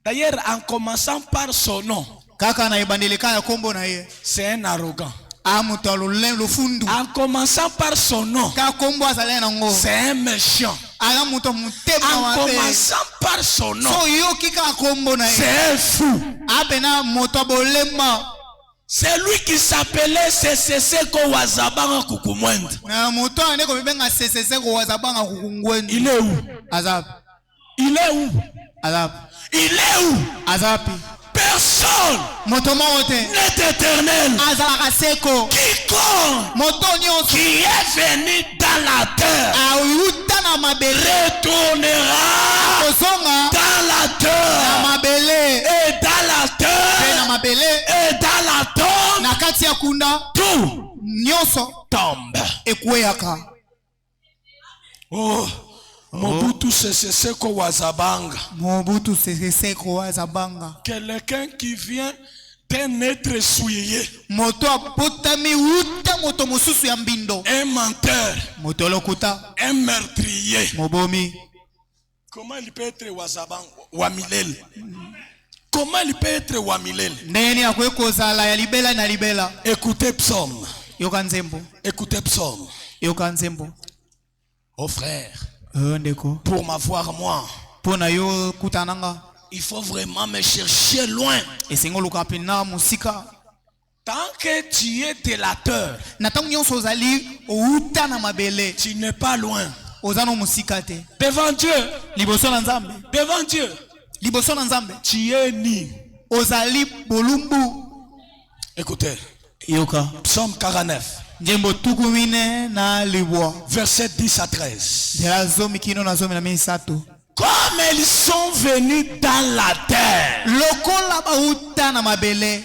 D'ailleurs, en commençant par son nom, Kaka na ibandeleka ya kombo na ye. c'est un arrogant. Amuto lo fundu. En commençant par son nom, Ka kombo azale na ngo. c'est un méchant. Ala muto mutema En wa. commençant par son nom, So yo kika kombo na ye. c'est un fou. Abena moto bolema. C'est lui qui s'appelait Sese Seko Wazabanga Kukumwenda. Na moto ane ko bibenga Sese Seko wa Zabanga Kukungwendo. Il est où? Azap. Il est où? Azap. Il est où? Azapi. Personne Moto mote. n'est éternel. Azalaka seko. Quiconque Moto nyonso. qui est venu dans la terre Auta na mabele. retournera Kozonga. dans la Na terre mabele. et dans la Na terre mabele. et dans la tombe. Na kati ya kunda. Tout Nyonso. tombe. Ekweyaka. Oh, Mobutu Sese Seko Wazabanga. Mobutu Sese Seko wa Zabanga. Quelqu'un qui vient d'un être souillé, Moto apotami uta moto mosusu ya mbindo. un menteur, Moto lokuta. un meurtrier. Mobomi. Comment il peut être Wazabanga Wamilele? Comment il peut être Wamilele? Ndeni akwe kozala ya libela na libela. Écoutez Psaume. Yoka nzembo. Écoutez Psaume. Yoka nzembo. Oh frère, Ndeko. pour m'avoir moi, Pona yo kutananga. il faut vraiment me chercher loin. Esengo luka pina musika. Tant que tu es délateur, Na tangu nyonso ozali uta na mabele. tu n'es pas loin. Ozano musika te. Devant Dieu, Liboso na Nzambe. devant Dieu, Liboso na Nzambe. tu es ni. Ozali bolumbu. Écoutez, Yoka. Psaume 49, Njembo tukumine na libwa. verset 10 à 13. Dela zomi kino na zomi na misato. Comme ils sont venus dans la terre, Lokola bauta na mabele. et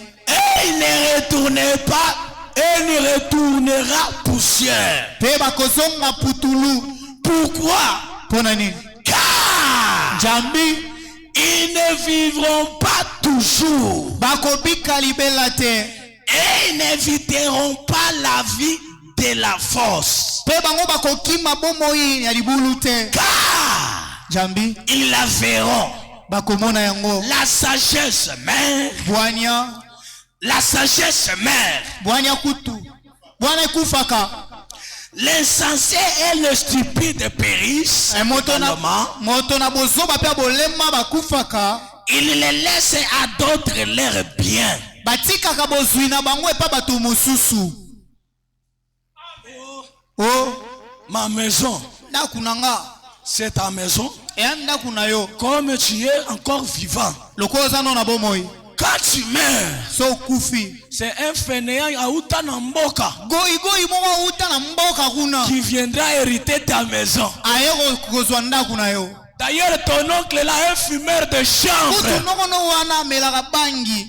il ne retournait pas, et ne retournera poussière. Pe bakozonga putulu. Pourquoi? Pona nini? Car Jambi. ils ne vivront pas toujours, Bakobika libela te. et ils n'éviteront pas la vie de la force. Pe bango bakokima bomoi ya libulu te. Car Jambi. ils la verront. Bakomona yango. La sagesse mère, Bwanya. la sagesse mère, Bwanya kutu. Bwana kufaka. l'insensé et le stupide périssent. Moto également. na bozoba pe bolema bakufaka. Il les laisse à d'autres leurs biens. Batikaka bozwi na bango epa bato mosusu. Oh, Ma maison, ndaku nanga. c'est ta maison. Eya ndaku na yo. Comme tu es encore vivant, Lokola oza no na bomoi. quand tu meurs, So kufi. c'est un fainéant à Utanamboka Goi moko uta na mboka kuna. qui viendra hériter ta maison. Aye kozwa ndaku na yo. D'ailleurs, ton oncle est là, un fumeur de Kutu chanvre. noko no wana amelaka bangi.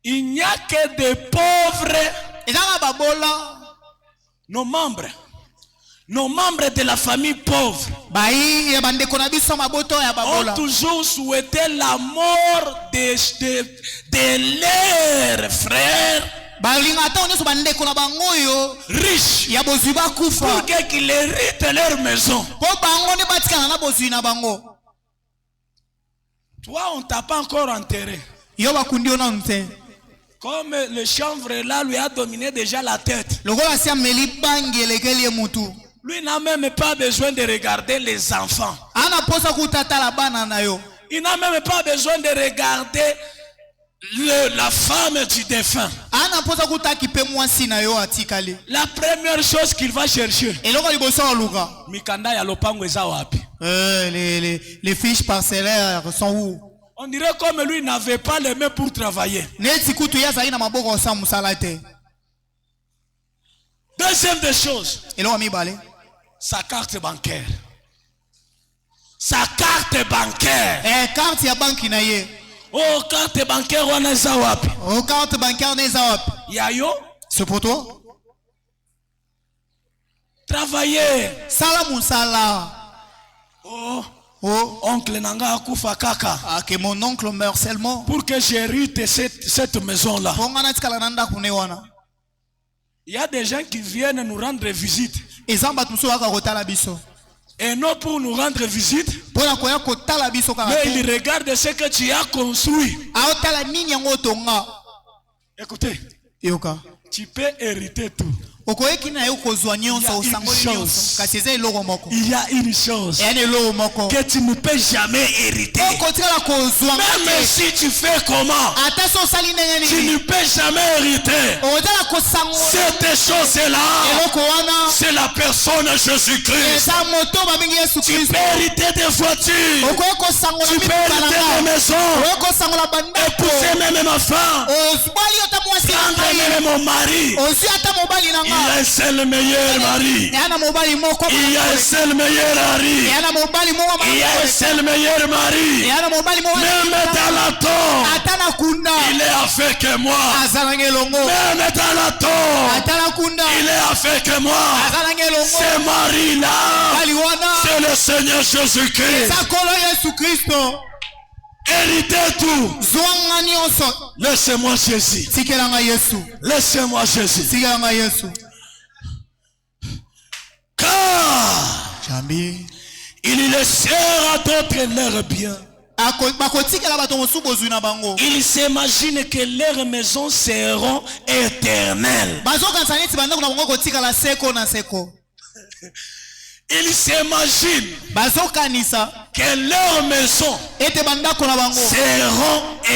Il n'y a que des pauvres, Ezaka babola. nos membres de la famille pauvre, Bai ya bandeko na biso maboto ya ont babola. toujours souhaité la mort de leurs frères Balinga ata onyeso bandeko na bango yo riches ya bozwi bakufa. pour qu'ils héritent leur maison. Po bango ne batikana na bozwi na bango. Toi, on t'a pas encore enterré. Yo bakundi ona nte. Comme le chanvre là lui a dominé déjà la tête. Lokola si ameli bangi elekeli ye mutu. Lui n'a même pas besoin de regarder les enfants. Ana posa kutata la bana na yo. Il n'a même pas besoin de regarder la femme du défunt. Ana posa kutaki pe mwasi na yo atikali. La première chose qu'il va chercher, Eloko liboso oluka. mikanda ya lopango eza wapi? Les fiches parcellaires sont où? On dirait comme lui n'avait pas les mains pour travailler. Neti kutu ya zali na maboko sa musala te. Deuxième des choses, Eloko mibale. sa carte bancaire. Sa carte carte bancaire. Carte ya banki na ye. Oh, carte bancaire wana eza wapi? Oh, carte bancaire neza wapi? Ya yo? C'est pour toi? Travailler. Sala musala. Oh. Oh. Oncle nanga akufa kaka. Ah, que mon oncle meurt seulement. Pour que j'hérite cette maison-là. Il y a des gens qui viennent nous rendre visite. Et non pour nous rendre visite. Mais ils regardent ce que tu as construit. Écoutez. Tu peux hériter tout. Il y a une chose que tu ne peux jamais hériter. Même si tu fais comment, tu ne peux jamais hériter. Cette chose-là, c'est la personne Jésus-Christ. Tu peux hériter des voitures, tu peux hériter des maisons, épouser même ma femme, prendre même mon mari. Il y a un seul meilleur mari. Il y a un seul meilleur mari. Il y a un seul meilleur mari. Même dans la tombe, il est avec moi. Même dans la tombe, il est avec moi. Ce mari-là, c'est le Seigneur Jésus-Christ. Héritez tout. Laissez-moi Jésus. Laissez-moi Jésus. Car il laissera à d'autres leurs biens. Ils s'imaginent que leurs maisons seront éternelles. Ils s'imaginent que leurs maisons seront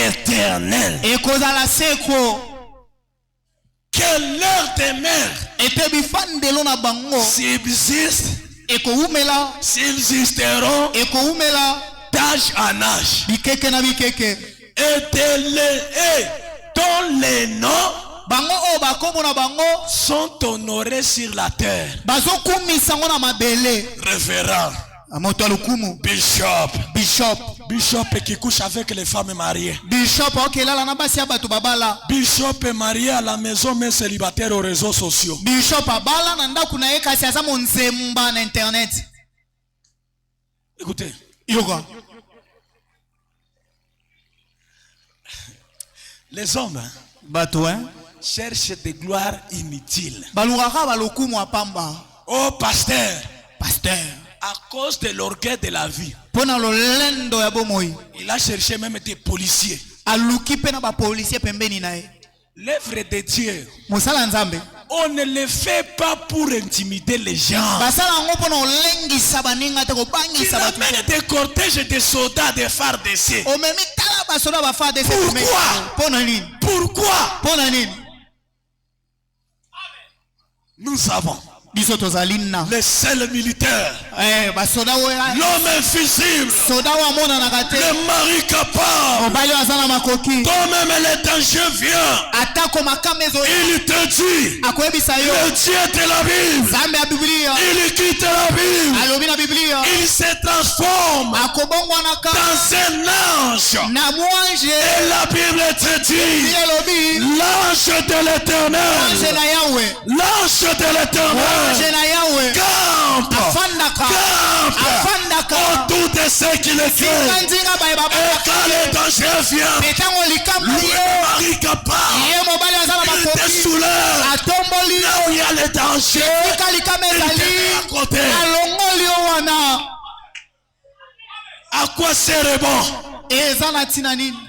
éternelles. Que leurs demeures subsistent, subsisteront d'âge en âge. Et dont les noms sont honorés sur la terre. Révérend. Bishop qui couche avec les femmes mariées. Bishop est marié à la maison mais célibataire aux réseaux sociaux. Écoutez. Les hommes cherchent des gloires inutiles. Oh pasteur. À cause de l'orgueil de la vie, il a cherché même des policiers. L'œuvre de Dieu, on ne le fait pas pour intimider les gens. Il amène des cortèges de soldats, des phares d'essai. Pourquoi? Nous savons. Les seuls militaires, l'homme invisible, le mari capable, toi-même le danger vient, il te dit, le Dieu de la Bible, il quitte la Bible, il se transforme dans un ange, et la Bible te dit, l'ange de l'Éternel, l'ange de l'Éternel campe autour de ceux qui le craignent. Et quand le danger vient, le mari capable, il te soulève. Là où il y a le danger, il te met à côté. À quoi serait bon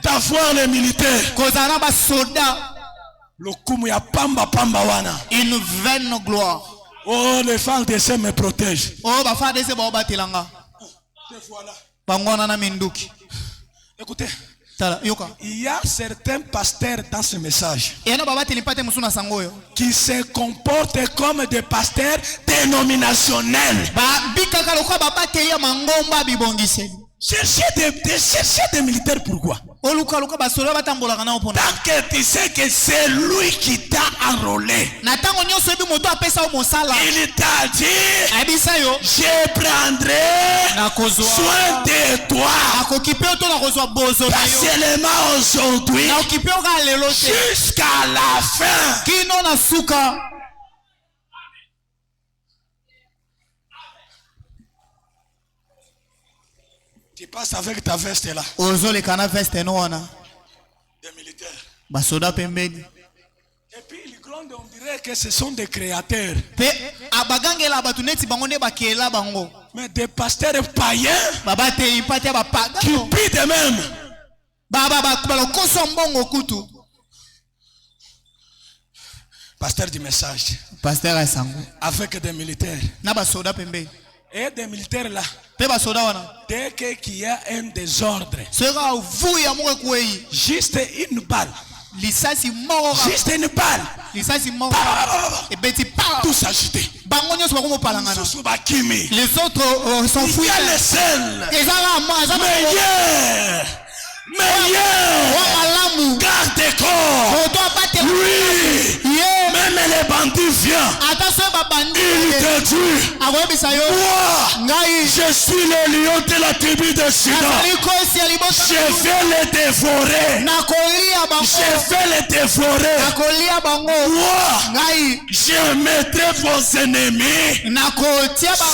d'avoir les militaires? Le kumu ya pamba wana. Une vaine gloire. Oh, les femmes de ces me protègent. Oh, ba fa de ces ba batelanga. Bangwana minduki. Écoutez. Il y a certains pasteurs dans ce message qui se comportent comme des pasteurs dénominationnels. Cherchez des militaires, pourquoi? Tant que tu sais que c'est lui qui t'a enrôlé. Il t'a dit, je prendrai soin de toi. Pas seulement aujourd'hui, jusqu'à la fin. Tu passes avec ta veste là. Des militaires. Et puis ils grondent, on dirait que ce sont des créateurs. Mais des pasteurs païens qui pient de même. Pasteur du message. Avec des militaires. Et des militaires là. Dès qu'il y a un désordre, juste une balle. Juste une balle. Tout s'agiter. Les autres sont fouillés. Il y a le sel. Meilleur. Garde corps. Lui. Même les bandits viennent. Il te dit, moi, je suis le lion de la tribu de Juda. Je vais les dévorer. Moi, je mettrai vos ennemis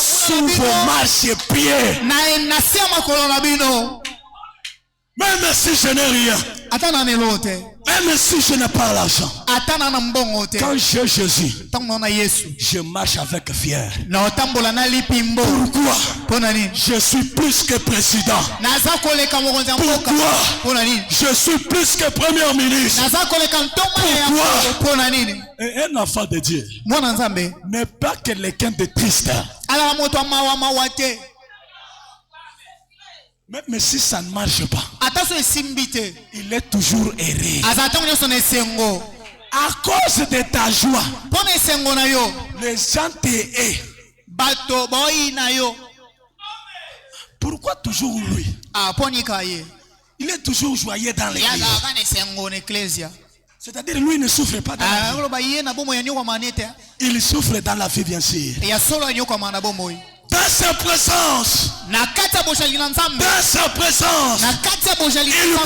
sous vos marchepieds. Même si je n'ai rien, même si je n'ai pas l'argent, quand j'ai Jésus, je marche avec fier. Pourquoi? Je suis plus que président. Pourquoi? Je suis plus que premier ministre. Pourquoi? Un enfant de Dieu n'est pas quelqu'un de triste. Même si ça ne marche pas, il est toujours erré. À cause de ta joie, les gens te haïssent. Pourquoi toujours lui? Il est toujours joyeux dans l'église. C'est-à-dire lui ne souffre pas dans la vie. Il souffre dans la vie, bien sûr. Dans sa présence, il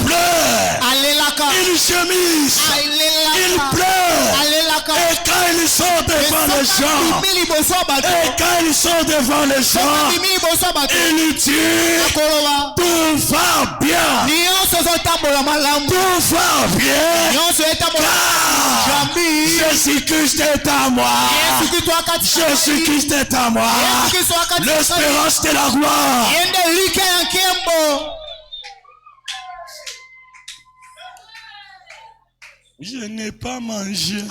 pleure, il chemise, il pleure. Et quand ils sont devant les gens, il dit, tout va bien, tout va bien, car Jésus-Christ est à moi, Jésus-Christ est à moi. L'espérance de la gloire. Je n'ai pas mangé.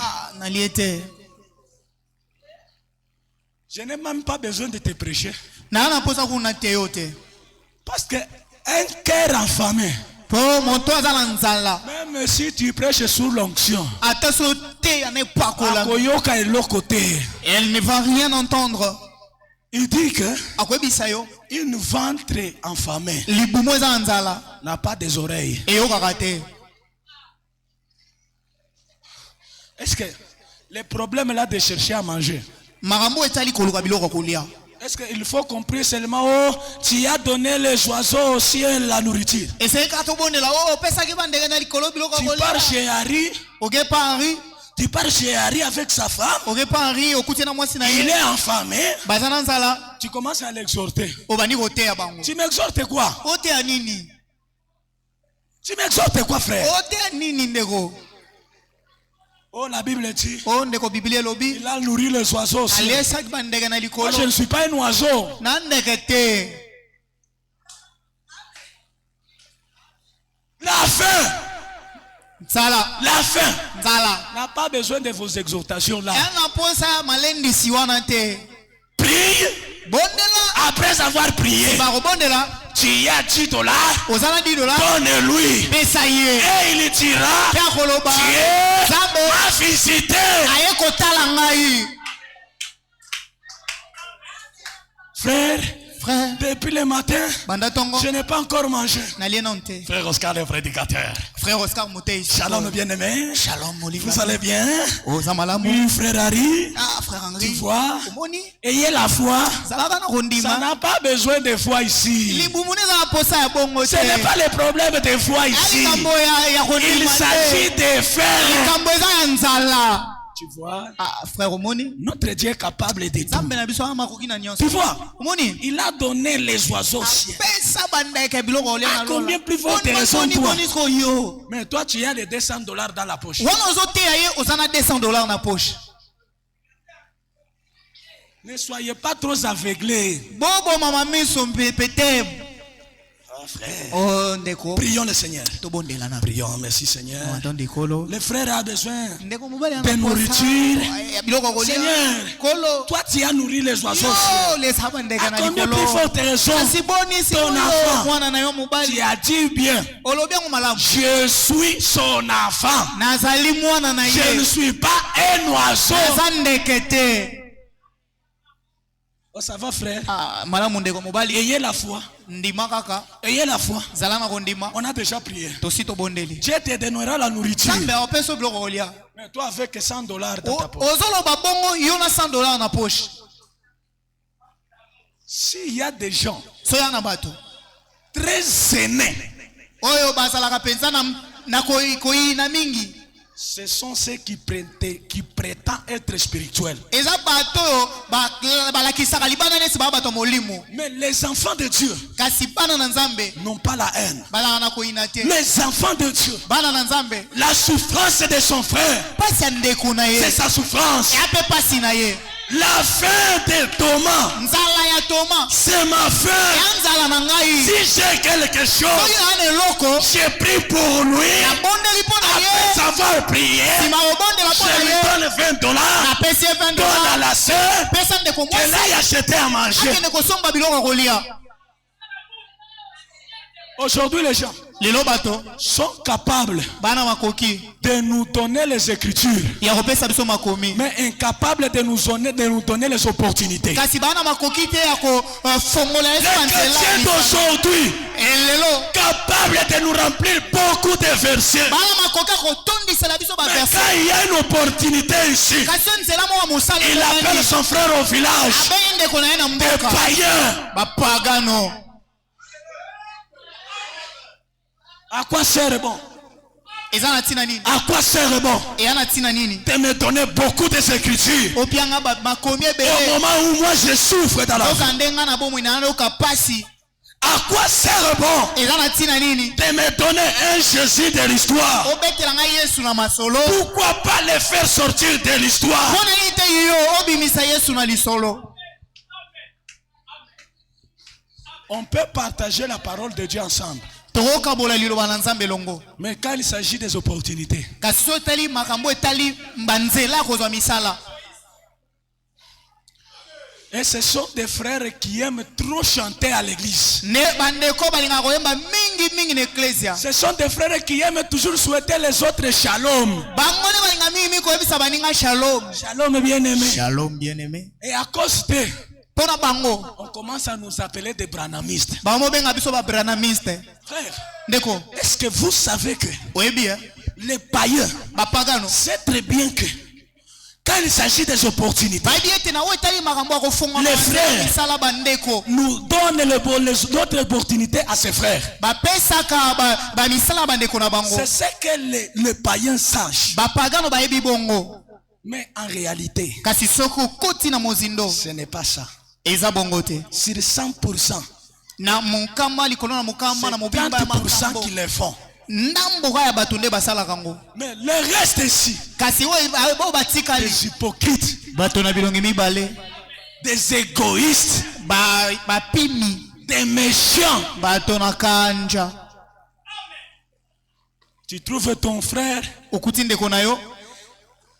Je n'ai même pas besoin de te prêcher. Parce que un cœur enflammé, même si tu prêches sous l'onction, elle ne va rien entendre. Il dit que une ventre enflammée n'a pas des oreilles. Est-ce que les problèmes là de chercher à manger, est-ce qu'il faut comprendre seulement, oh, tu as donné les oiseaux au ciel la nourriture? Tu pars chez Harry. Tu pars chez Harry avec sa femme. Il est enfamé. Tu commences à l'exhorter. Tu m'exhortes quoi? Tu m'exhortes quoi, frère? Oh, la Bible dit, il a nourri les oiseaux aussi. Moi, je ne suis pas un oiseau. La faim. La faim n'a pas besoin de vos exhortations là. Prie. Après avoir prié, tu as $10. Donne-lui. Et il dira, Dieu m'a visité. Frère, Frère, depuis le matin, bandatongo, je n'ai pas encore mangé. n'alien nante. Frère Oscar, le prédicateur. Frère Oscar Moutei. Shalom, bien-aimé. Shalom, Olivier. Vous allez bien? Oh, Zamalamu. Oui, frère Harry. Ah, frère Henri. Tu vois? Omoni. Ayez la foi. Zalabana Ça Rondima. n'a pas besoin de foi ici. Libumune za posa ya bongo Ce n'est pas le problème de foi ici. Il s'agit de faire. Likambo eza ya nzala. Tu vois? Ah, frère Omoni. Notre Dieu est capable de tout. Zambe na biso amakoki na nyonso. Tu vois? Omoni. Il a donné les oiseaux ciels. Pesa bandeke biloko ole na À combien plus forte raison toi? Mais toi tu as les $200 dans la poche. Wana ozoteya ye ozana $200 na poche. Ne soyez pas trop aveuglés. Bobo mama miso mpete. Ah, frère. Oh ndeko. Prions le Seigneur. Tobondela na. Prions, merci Seigneur. Attendez kolo. Le frère a besoin Ndeko mobali de nourriture. biloko kolia. Seigneur, Kolo. toi tu as nourri les oiseaux. Yo les habandeka À na combien likolo. plus forte raison? Asiboni si Ton enfant. mwana na yo mobali. Tu as dit bien. Olobi yango malamu. Je suis son enfant. Nazali mwana na Je ne ye. suis pas un oiseau. Naza ndeke te. Oh, ça va frère? Ah, malamu ndeko mobali. Ayez la foi. Ndima kaka. Ayez la foi. Zala na kondima. On a déjà prié. Tosi tobondeli. Dieu te donnera la nourriture. Zambe apeso biloko kolia. Mais toi avec $100 dans ta poche. Ozoloba bongo yo na $100 na poche. S'il y a des gens Soya na bato. très aînés, Oyo bazalaka penza na koi na mingi. ce sont ceux qui prétendent être spirituels. Eza bato balakisaka libana nesi ba bato molimo. Mais les enfants de Dieu Kasi bana na nzambe n'ont pas la haine. balaka na koina te. Les enfants de Dieu, Bana na nzambe la souffrance de son frère, pasi ya ndeko na ye. c'est sa souffrance. Ape pasi na ye. La faim de Thomas, Nzala ya Toma. c'est ma faim. Ya nzala na ngai. Si j'ai quelque chose, Soki na eloko. j'ai pris pour lui. Ya bondeli po na Après ye. savoir prier, Sima obondela po je na lui ye. donne $20. Napesi ye Donne $20. à la sœur Pesa ndeko qu'elle mwasi. aille acheter à manger. Akende kosomba biloko kolia. Aujourd'hui, les gens Lelo bato sont capables bana makoki de nous donner les écritures, ya kopesa biso makomi. mais incapables de nous donner les opportunités. Kasi bana makoki te ya ko fongola Les chrétiens d'aujourd'hui, Lelo capables de nous remplir beaucoup de versets. bana makoki kotondisela biso ba Mais verset. quand il y a une opportunité ici, Kasi nzela mo wa mosala. il appelle son frère au village. Abengi ndeko na ye na Des mboka. païens. Bapagano. À quoi sert bon? Eza na tina nini? À quoi sert bon? Eya na tina nini? De me donner beaucoup de écritures. Opianga makomi Au ebele. moment où moi je souffre dans la vie. Oka ndenga na bomo ina oka pasi. À quoi sert bon? Eza na tina nini? De me donner un Jésus de l'histoire. Obetela ngai Yesu na masolo. Pourquoi pas les faire sortir de l'histoire? Pona ite yo obimisa Yesu na lisolo. On peut partager la parole de Dieu ensemble. Tokokabola liloba na Nzambe longo. Mais quand il s'agit des opportunités, Kasi so etali makambo etali mbanzela kozwa misala. et ce sont des frères qui aiment trop chanter à l'église. Ne bandeko balinga koyemba mingi na ecclesia. Ce sont des frères qui aiment toujours souhaiter les autres shalom. Bango ne balinga mingi koyebisa baninga shalom. Shalom bien-aimé. Shalom bien-aimé. Et à cause de, Pona bango on commence à nous appeler des branamistes. bango benga biso ba branamiste. Frère, Ndeko, est-ce que vous savez que oyebi les païens bapagano savent très bien que quand il s'agit des opportunités, bayebi ete na oyo etali makambo ya kofonga Les frères. misala bandeko nous donnent les autres opportunités à ses frères. bapesaka bamisala bandeko na bango. C'est ce que les païens sachent. Bapagano bayebi bongo. Mais en réalité, Kasi soko koti na mozindo ce n'est pas ça. eza bongo te. Sur 100%, Na mokama likolo na mokama c'est na mobimba ya 30% makambo. qui le font. Ndamboka ya bato nde basalaka ngo. Mais le reste ici, Kasi oyo batikali des hypocrites, bato na bilongi mibale des égoïstes, bapimi des méchants. bato na kanja. Tu trouves ton frère, Okuti ndeko na yo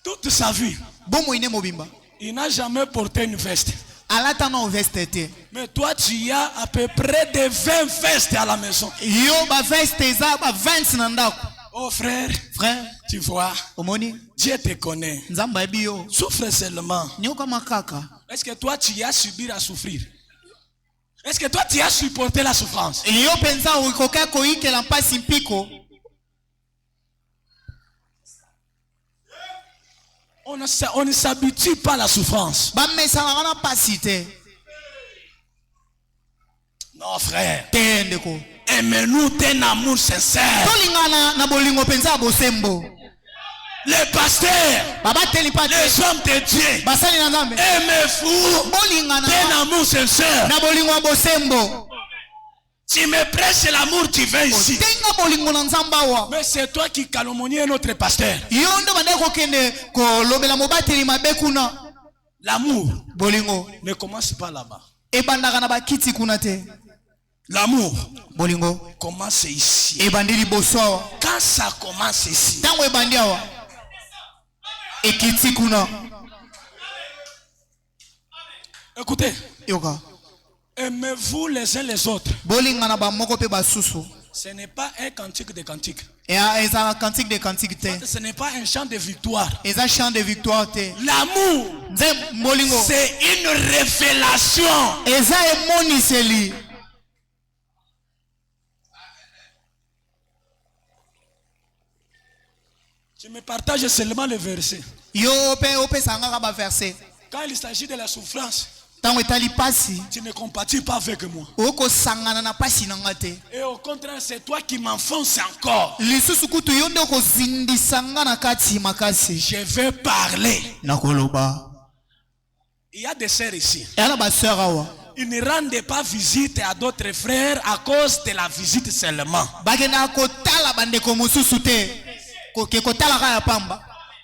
toute sa vie, bomo ine mobimba il n'a jamais porté une veste. alata na veste te. Mais toi, tu as à peu près de 20 vestes à la maison. Yo ba veste eza ba 20 na ndako. Oh frère, Frère, tu vois, omoni Dieu te connaît. nzamba yebi yo. Souffre seulement. Nyoka makaka. Est-ce que toi, tu as subi à souffrir? Est-ce que toi tu as supporté la souffrance? Yo pensa ukoka koikela mpasi mpiko. On ne s'habitue pas à la souffrance. Non frère. Aimez-nous d'un amour sincère. Les pasteurs, les hommes de Dieu, aimez-vous d'un amour sincère. Tu me prêches l'amour, tu viens ici. Mais c'est toi qui calomnies notre pasteur. L'amour ne commence pas là-bas. L'amour commence ici. Quand ça commence ici, écoutez, aimez-vous les uns les autres. Ce n'est pas un cantique de cantique. Ce n'est pas un chant de victoire. L'amour, c'est une révélation. Je me partage seulement le verset. Quand il s'agit de la souffrance, tu ne compatis pas avec moi. Et au contraire, c'est toi qui m'enfonces encore. Je vais parler. Il y a des sœurs ici. Ils ne rendent pas visite à d'autres frères à cause de la visite seulement.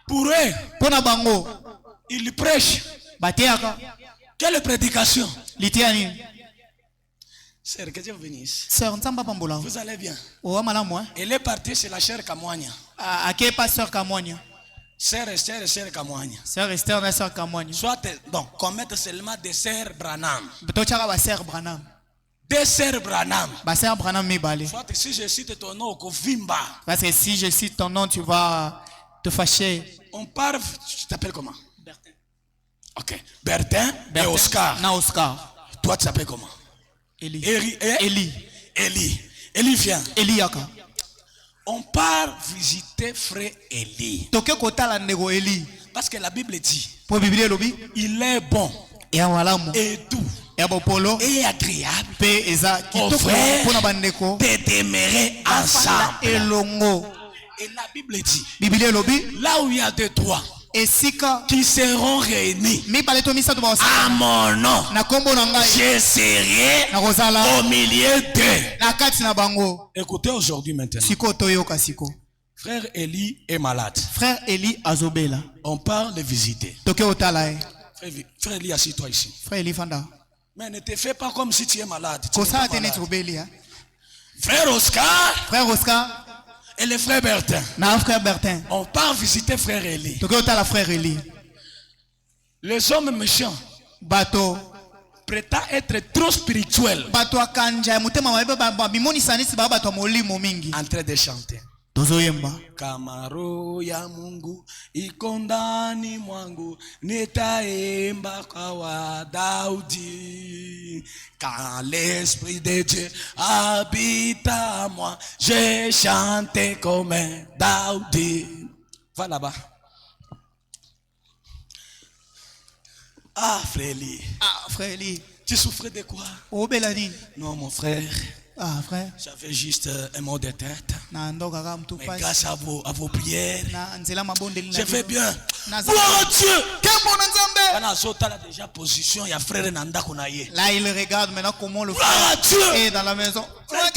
Pour eux, ils prêchent. Quelle prédication? Sœur, que Dieu vous bénisse. Vous allez bien? Elle est partie chez la chère Kamoania. Sœur Esther, sœur Kamoania. Sœur Esther, la sœur Kamoania. Soit donc, qu'on mette seulement des sœurs Branham. Des sœurs Branham. Soit si je cite ton nom, Kovimba. Parce que si je cite ton nom, tu vas te fâcher. On parle, tu t'appelles comment? Bertin. Ok. Bertin et Oscar. Na Oscar. Toi, tu t'appelles comment? Eli. Eli vient. Eli yaka. On part visiter frère Eli. Parce que la Bible dit, il est bon et doux et agréable aux frères de demeurer ensemble. Et la Bible dit, là où il y a deux, trois qui seront réunis à mon nom, je serai au milieu d'eux. Écoutez aujourd'hui maintenant. Frère Eli est malade. Frère Eli azobela. On part le visiter. Frère Eli, assis-toi ici. Frère Eli fanda. Mais ne te fais pas comme si tu es malade. Frère Oscar. Frère Oscar. Et le frère Bertin. Frère Bertin. On part visiter frère Eli. Frère Eli. Les hommes méchants. Bateau. Prétend être trop spirituel. En train de chanter. Kamaro ya Mungu iko ndani mwangu, nitaimba kwa Daudi. Quand l'esprit de Dieu habite à moi, je chante comme Daudi. Va là-bas. Ah frère Eli. Frère Eli. Tu souffrais de quoi? Non mon frère. Frère. J'avais juste un mot de tête. Mais grâce à vos prières, je vais bien. Gloire à Dieu. On a déjà position. Il y a frère Nanda Konaye. Là, il regarde maintenant comment le frère est dans la maison. Notre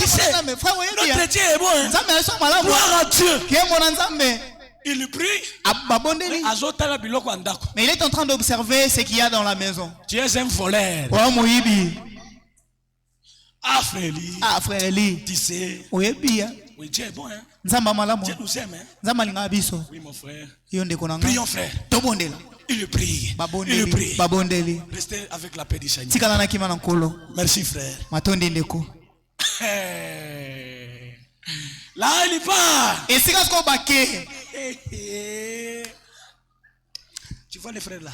Dieu est bon. Gloire à Dieu. Il prie. Mais il est en train d'observer ce qu'il y a dans la maison. Tu es un voleur. Ah frère Eli. Tu sais. Oui, Dieu est bon, hein. Dieu nous aime, hein. Oui mon frère. Prions frère. Il prie. Restez avec la paix du Seigneur. Merci frère. Là il part. Tu vois les frères là?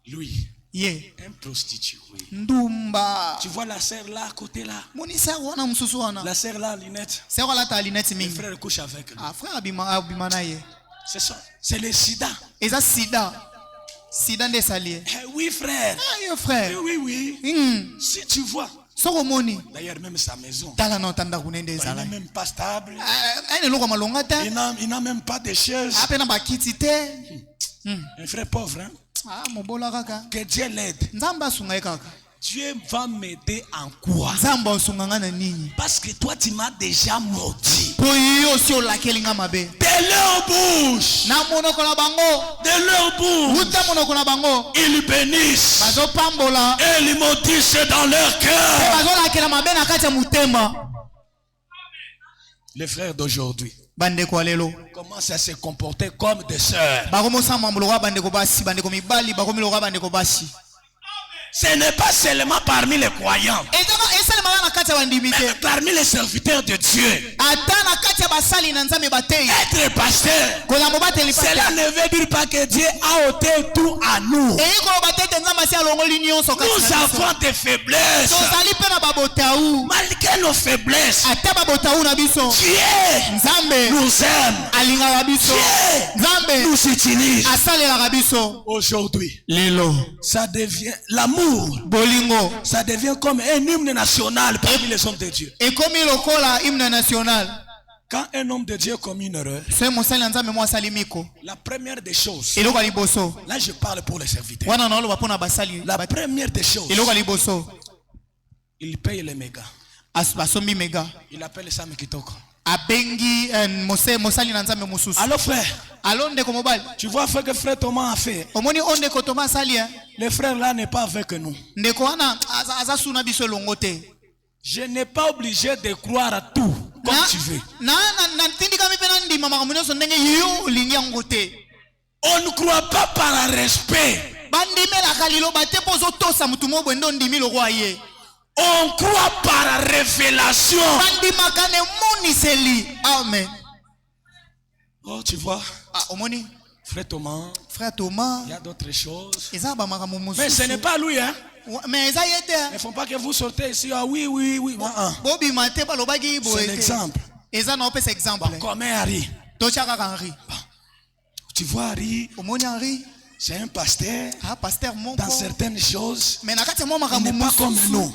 Lui. Ye. Un prostitué. Ndumba. Tu vois la sœur là à côté là. Monisa wana mususu wana. La sœur là, Linette. Sœur là ta Linette Le mingi. frère couche avec lui. Ah frère abima na ye. C'est ça. C'est le sida. Eza sida. Sida nde salié. Oui frère. Ah yo frère. Oui. Si tu vois. Soko moni. D'ailleurs même sa maison. Tala na tanda kunende Il ezala. n'est même pas stable. Ene loko malonga ta. Il n'a même pas de chaise. Apena bakiti te. Un frère pauvre, hein? Ah mobola kaka. Que Dieu l'aide. Nzamba sunga kaka. Dieu va m'aider en quoi? Nzamba sunga na nini? Parce que toi tu m'as déjà maudit. Po yo si olakelinga mabe. De leur bouche. Na monoko na bango. De leur bouche. Uta monoko na bango. Ils bénissent. Bazo pambola. Et ils maudissent dans leur cœur. Bazo lakela mabe na kati ya mutema. Les frères d'aujourd'hui bandeko lelo commencent à se comporter comme des sœurs. bakomosamba muloko bandeko basi bandeko mibali bakomiloko bandeko basi. Ce n'est pas seulement parmi les croyants, mais parmi les serviteurs de Dieu. Être pasteur, cela ne veut dire pas que Dieu a ôté tout à nous. Nous avons des faiblesses. Malgré nos faiblesses, Dieu nous aime. Dieu nous utilise. Aujourd'hui, ça devient l'amour. Bolingo, ça devient comme un hymne national parmi les hommes de Dieu. Et comme il okola hymne national. Quand un homme de Dieu commet une erreur, la première des choses, là je parle pour les serviteurs, la première des choses, il paye les mégas. Il appelle ça Mekitoko. Alors frère, tu vois ce que frère Thomas a fait. Le frère là n'est pas avec nous. Je n'ai pas obligé de croire à tout comme tu veux. On ne croit pas par respect. On croit par révélation. Amen. Oh, tu vois. Frère Thomas, il y a d'autres choses. Mais ce n'est pas lui, hein. Il ne faut pas que vous sortez ici. Ah oui. C'est l'exemple. Comme Harry. Tu vois Harry. C'est un pasteur. Dans certaines choses, il n'est pas comme nous.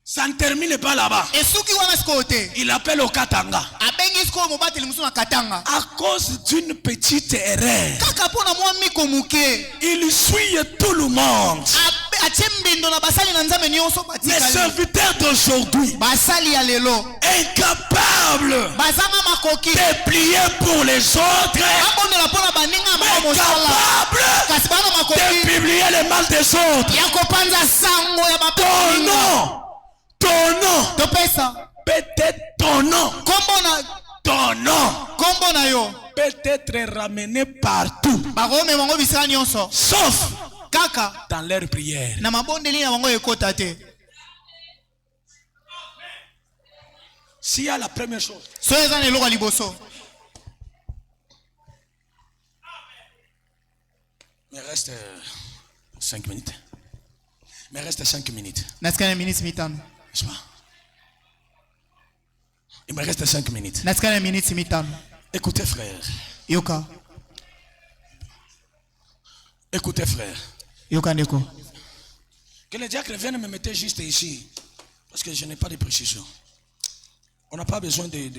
Ça ne termine pas là-bas. Il appelle au Katanga. À cause d'une petite erreur, il suit tout le monde. Les serviteurs d'aujourd'hui, incapables de prier pour les autres, incapables de publier le mal des autres. Peut-être ton nom peut être ramené partout, sauf dans leur prière. S'il y a la première chose, il me reste 5 minutes. Il me reste 5 minutes. Il me reste 5 minutes. Écoutez frère. Écoutez frère. Que le diacre vienne me mettre juste ici. Parce que je n'ai pas de précision. On n'a pas besoin de...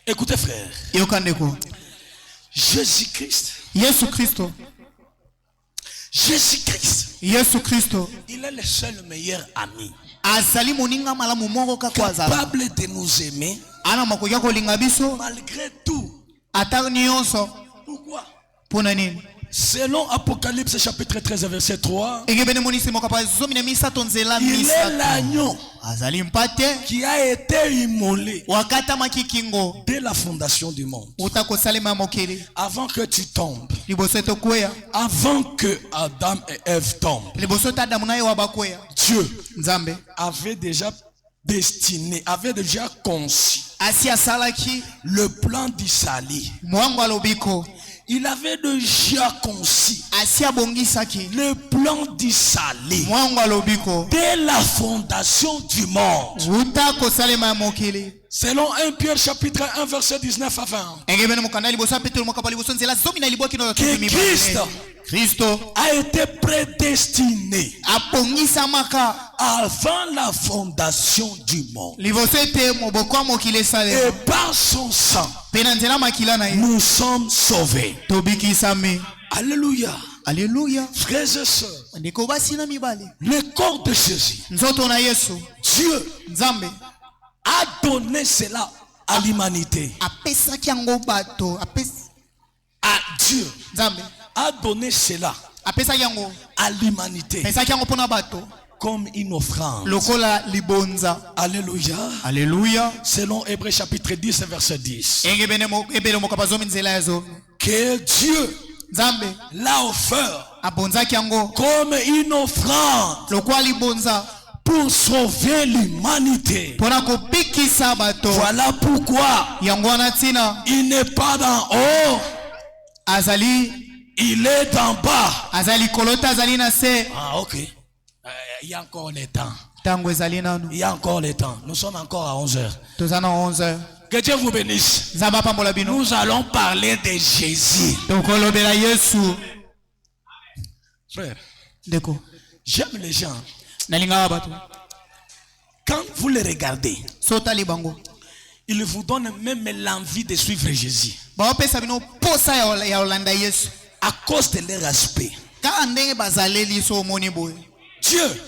Écoutez frère. Jésus-Christ. Il est le seul meilleur ami. Capable de nous aimer malgré tout. Pourquoi? Selon Apocalypse chapitre 13 verset 3, il est l'agneau qui a été immolé dès la fondation du monde. Avant que tu tombes, avant que Adam et Ève tombent, Dieu avait déjà destiné, avait déjà conçu le plan du salut. Il avait déjà conçu asi abongisaki le plan du salut mwangu alobiko dès la fondation du monde. uta kosalema ya mokili Selon 1 Pierre chapitre 1 verset 19 à 20. engebene mokanda liboso petelo mokapa liboso nzela zomi na libwa kino Que Kristo a été prédestiné abongisamaka avant la fondation du monde. liboso ete moboko ya mokili Et esalema par son sang, mpe na nzela makila na ye nous sommes sauvés. tobikisami. Alléluia. Alléluia. Frères et sœurs, ndeko basi na mibali le corps de Jésus, nzoto na Yesu Dieu nzambe a donné cela à l'humanité. apesaki yango bato À Dieu nzambe a donné cela apesaki yango à l'humanité apesaki yango mpona bato comme une offrande. lokola libonza. Alléluia. Alléluia. Selon Hébreux chapitre 10 verset 10. ebele mokapa zomi nzela ya zomi Que Dieu nzambe l'a offert abonzaki yango comme une offrande lokola libonza pour sauver l'humanité. mpona kobikisa bato. Voilà pourquoi yango wana ntina il n'est pas d'en haut, azali il est d'en bas. azali likolo te azali na se. Ah, ok. Il y a encore le temps. ntango ezali nanu Il y a encore le temps. Nous sommes encore à 11h. toza na 11h. Que Dieu vous bénisse. nzambe apambola bino. Nous allons parler de Jésus. tokolobela Yesu. Frère, ndeko j'aime les gens. nalingaka bato Quand vous les regardez, so otali bango ils vous donnent même l'envie de suivre Jésus. baopesa bino posa ya olanda Yesu À cause de leur aspect. kaka ndenge bazaleli so omoni boye. Dieu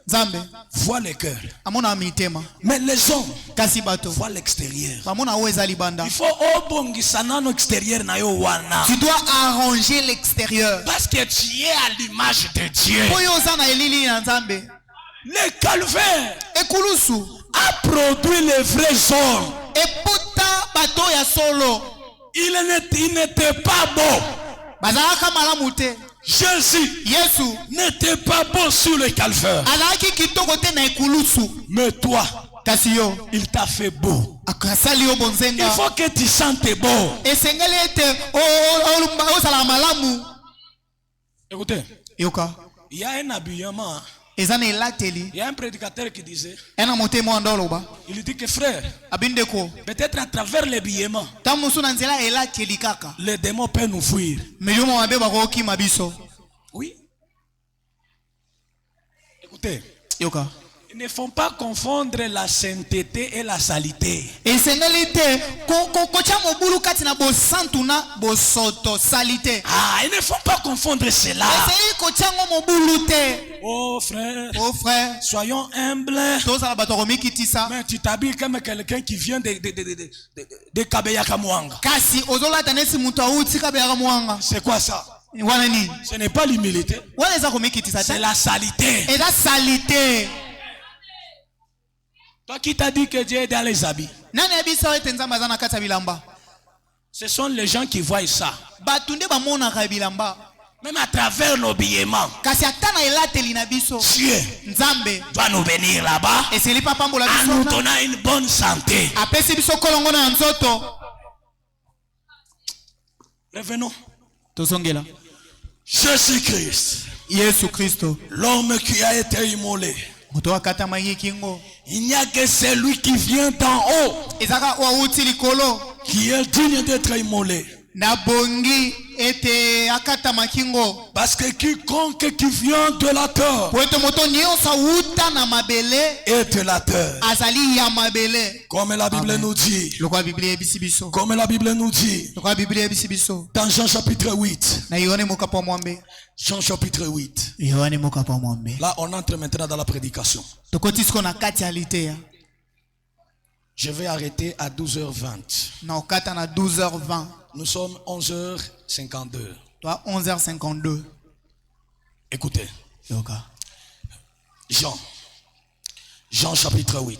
nzambe voit le cœur. amona mitema Mais les hommes kasi bato voient l'extérieur. bamona oyo eza libanda. Il faut obongisa nano extérieur na yo wana. Tu dois arranger l'extérieur. Parce que tu es à l'image de Dieu. oyo oza na elili na nzambe. Le calvaire ekulusu a produit les vrais hommes. eputa bato ya solo. Il n'était pas beau. bazalaka malamu te. Jésus Yesu n'était pas beau sur le calvaire. azalaki kitoko te na ekulusu. Mais toi, kasi yo il t'a fait beau. akasali yo Il bonzenga. faut que tu sentes beau. esengeli ete ozala malamu. Écoutez, yoka il y a un habillement. eza na elateli. Il y a un prédicateur qui disait, ena motema wa ndoloba il dit que frère, abindeko peut-être à travers l'habillement, ntango mosusu na nzela elateli kaka les démons peuvent nous fuir. milimo mabe bakokima biso. Oui. Écoutez, yoka ils ne font pas confondre la sainteté et la saleté. esengeli te kotia mobulu kati na bosantu na bosoto sali te. Ah, ils ne font pas confondre cela. esengeli kotia ngo mobulu te. Oh frère, o frère soyons humbles. tozala bato komikitisa. Mais tu t'habilles comme quelqu'un qui vient de Kabeyaka Mwanga. kasi ozolata neti moto auti kabeyaka mwanga. C'est quoi ça? wana nini Ce n'est pas l'humilité, wana eza komikitisa c'est te. la saleté. eza sali te. Toi qui t'as dit que Dieu est dans les habits. nani yebisa ete nzambe aza na kati ya bilamba. Ce sont les gens qui voient ça. bato nde bamonaka bilamba. Même à travers l'habillement. kasi ata na elateli na biso Dieu nzambe doit nous bénir là-bas eseli papambola en nous biso donnant une bonne santé. apesi biso kolongo na nzoto. Revenons. tozongela Jésus-Christ, Yesu Kristo l'homme qui a été immolé. moto akatamaki kingo. Il n'y a que celui qui vient d'en haut ezaka oyo auti likolo qui est digne d'être immolé. na bongi ete akatama kingo. Parce que quiconque qui vient de la terre po ete moto nyonso auta na mabele est de la terre. azali ya mabele. Comme la Bible nous dit. lokola biblia ebisi biso. Comme la Bible nous dit. lokola biblia ebisi biso. Dans Jean chapitre 8. na yohane mokapa wa mwambe. Jean chapitre 8. yohane mokapa wa mwambe. Là, on entre maintenant dans la prédication. tokoti siko na kati ya liteya. Je vais arrêter à 12h20. na okata na 12h20. Nous sommes 11h52. toi 11h52. Écoutez. yoka Jean chapitre 8.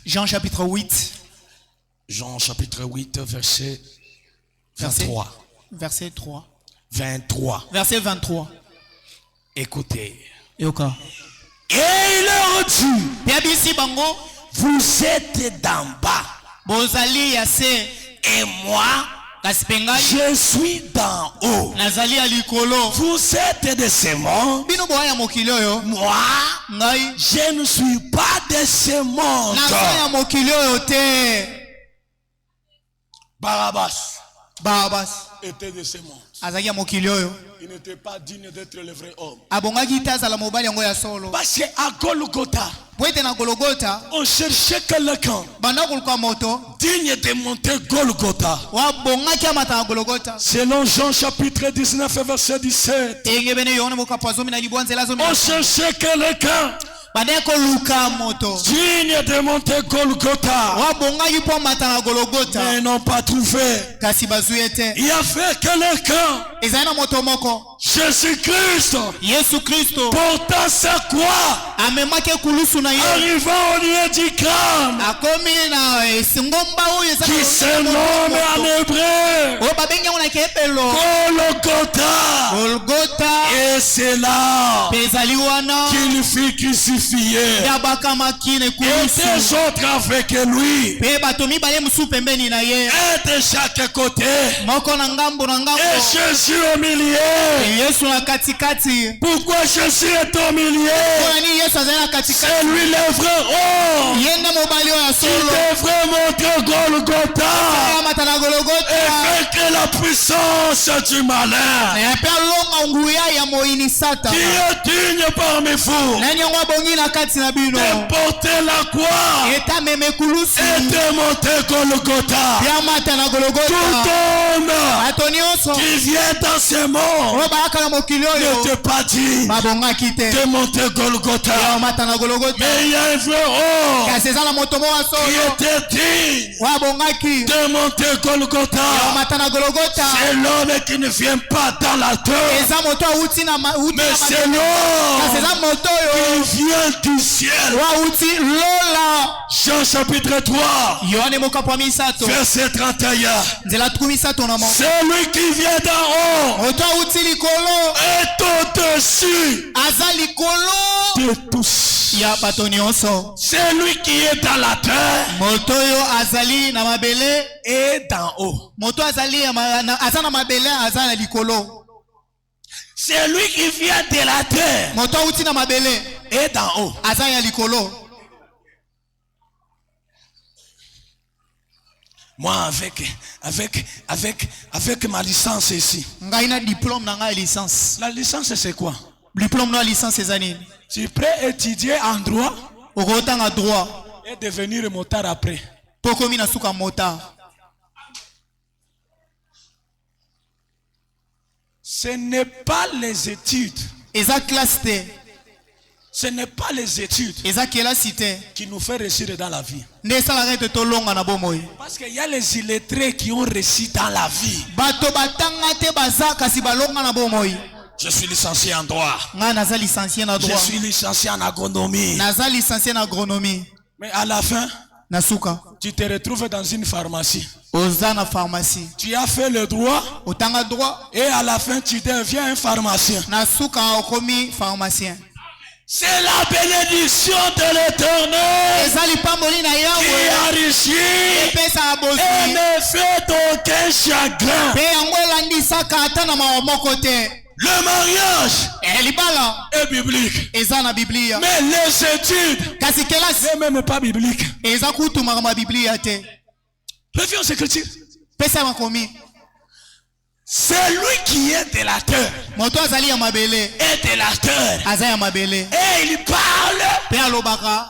Jean chapitre 8. Jean chapitre 8 verset 23. Verset 3. 23. Verset 23. Écoutez. yoka Et il leur dit, yebisi bango vous êtes d'en bas bozali ya se et moi je suis d'en haut. Vous êtes de ce monde. Moi, je ne suis pas de ce monde. Barabbas était de ce monde. Il n'était pas digne d'être le vrai homme. Parce qu'à Golgotha, on cherchait quelqu'un digne de monter Golgotha. Selon Jean chapitre 19 verset 17, on cherchait quelqu'un digne de monter Golgotha. Mais ils n'ont pas trouvé. Il y avait quelqu'un, Jésus-Christ, portant sa croix, arrivant au lieu du crâne, qui se nomme en hébreu Golgotha. Et c'est là qu'il fut crucifié. Et des autres avec lui. Et de chaque côté. Et Jésus au milieu. Pourquoi Jésus est au milieu? C'est lui le vrai homme. Il devrait montrer Golgotha. Et vaincre la puissance du malin. Qui est digne parmi vous de porter la croix et de monter Golgotha. Tout homme qui vient dans ce monde ne te pas dit de monter Golgotha. Mais il y a un vrai homme qui était dit de monter Golgotha. C'est l'homme qui ne vient pas dans la terre, mais c'est l'homme qui vient du ciel. Jean chapitre 3 verset 31. Celui qui vient d'en haut est au-dessus de tous. Celui qui est dans la terre est d'en haut. Celui qui vient de la terre est d'en haut. Moi, avec ma licence ici. La licence, c'est quoi? Tu peux étudier en droit et devenir motard après. Ce n'est pas les études. Ce n'est pas les études qui nous fait réussir dans la vie. Parce qu'il y a les illettrés qui ont réussi dans la vie. Je suis licencié en droit. Je suis licencié en agronomie. Mais à la fin, tu te retrouves dans une pharmacie. Tu as fait le droit. Et à la fin, tu deviens un pharmacien. C'est la bénédiction de l'Éternel qui enrichit et ne fait aucun chagrin. Le mariage est biblique. Mais les études n'est même pas biblique. Reviens aux Écritures. Celui qui est de la terre est de la terre. Et il parle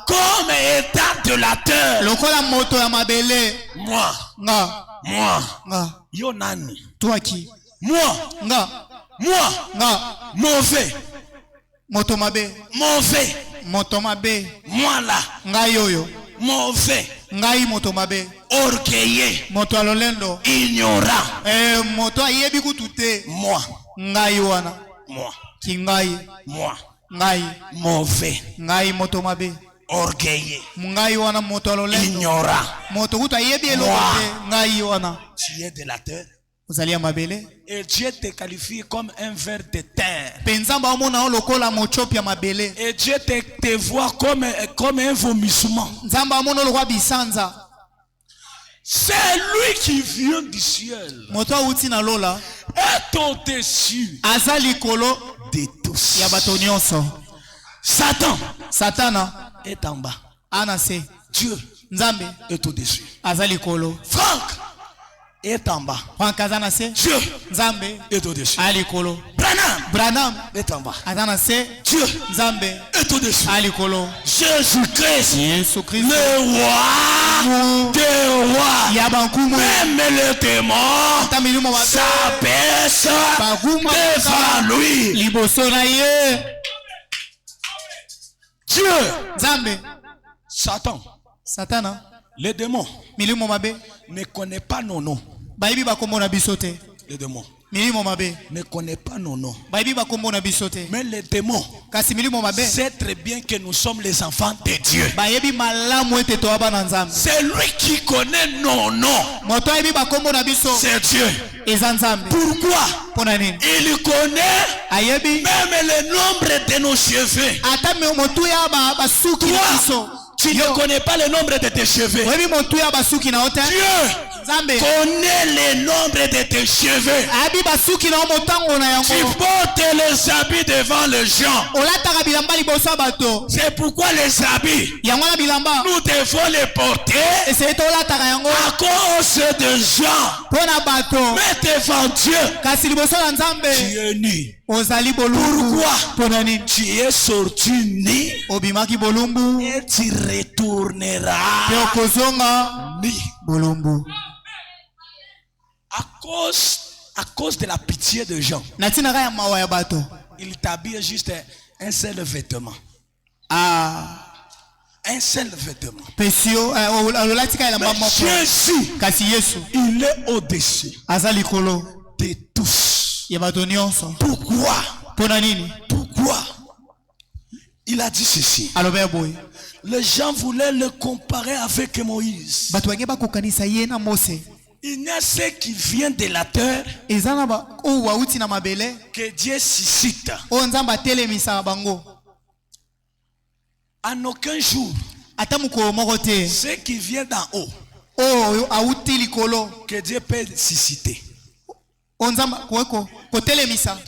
comme étant de la terre. Moi, Yonani. Moi, mauvais. Moi là, mauvais. Orgueilleux, ignorant. Moi, mauvais, orgueilleux, ignorant. Tu es de la terre. Et Dieu te qualifie comme un ver de terre. Et Dieu te voit comme un vomissement. C'est lui qui vient du ciel. Moto auti na lola. Est au-dessus Azali kolo de tous. ya bato nyonso. Satan. Satana Est en bas. anase. Dieu Nzambe est au-dessus. azali kolo. Franck est en bas. Franck azanase. Dieu Nzambe est au-dessus. ali kolo. Branham Branham est en bas. azanase. Dieu Nzambe est au-dessus. ali kolo. Jésus-Christ, Yesu Kristo le roi des rois. ya bankumu. Même le démon Ata milimo mabe s'abaisse baguma devant lui. liboso na ye. Dieu, Nzambe Satan, Satana les démons milimo mabe ne connaît pas nos noms. bayibi bakombo na biso te. Les démons Milimo mabe ne connaît pas nos noms. bayibi bakombo na biso te. Mais les démons Kasi milimo mabe savent très bien que nous sommes les enfants de Dieu. bayebi malamu ete toaba na Nzambe. C'est lui qui connaît nos noms. Moto ayebi bakombo na biso C'est Dieu. eza Nzambe. Pourquoi? Pona nini? Il connaît Ayebi même le nombre de nos cheveux. ata motu ya basuki na biso. Tu ne connais pas le nombre de tes cheveux. Oyebi motu ya basuki na ote. Dieu Nzambe connaît le nombre de tes cheveux. ayebi basuki na motango na Tu yango. portes les habits devant les gens. Olataka bilamba liboso ya bato. C'est pourquoi les habits, Yango na bilamba nous devons les porter eseye tolataka yango à cause des gens. mpona bato. Mais devant Dieu, Kasi liboso na tu Nzambe es nu. ozali bolumbu. Pourquoi? Mpona nini? Tu es sorti nu Obimaki bolumbu et tu retourneras pe okozonga nu. bolumbu. À cause de la pitié des gens, Na ntina kaka ya mawa ya bato. il t'habille juste un seul vêtement. Un seul vêtement. Pesio ololati kaka elamba Mais moko. Jésus, Kasi Yesu il est au-dessus aza likolo de tous. ya bato nyonso. Pourquoi? Mpona nini? Pourquoi? Il a dit ceci. Alobi ya boye. Les gens voulaient le comparer avec Moïse. Bato bange bakokanisa ye na Mose. Il y a ceux qui viennent de la terre Eza na ba oyo wauti na mabele que Dieu suscite. oyo Nzambe atelemisaka bango. En aucun jour, Ata mokolo moko te ceux qui viennent d'en haut, oyo auti likolo que Dieu peut susciter. oyo Nzambe kotelemisa.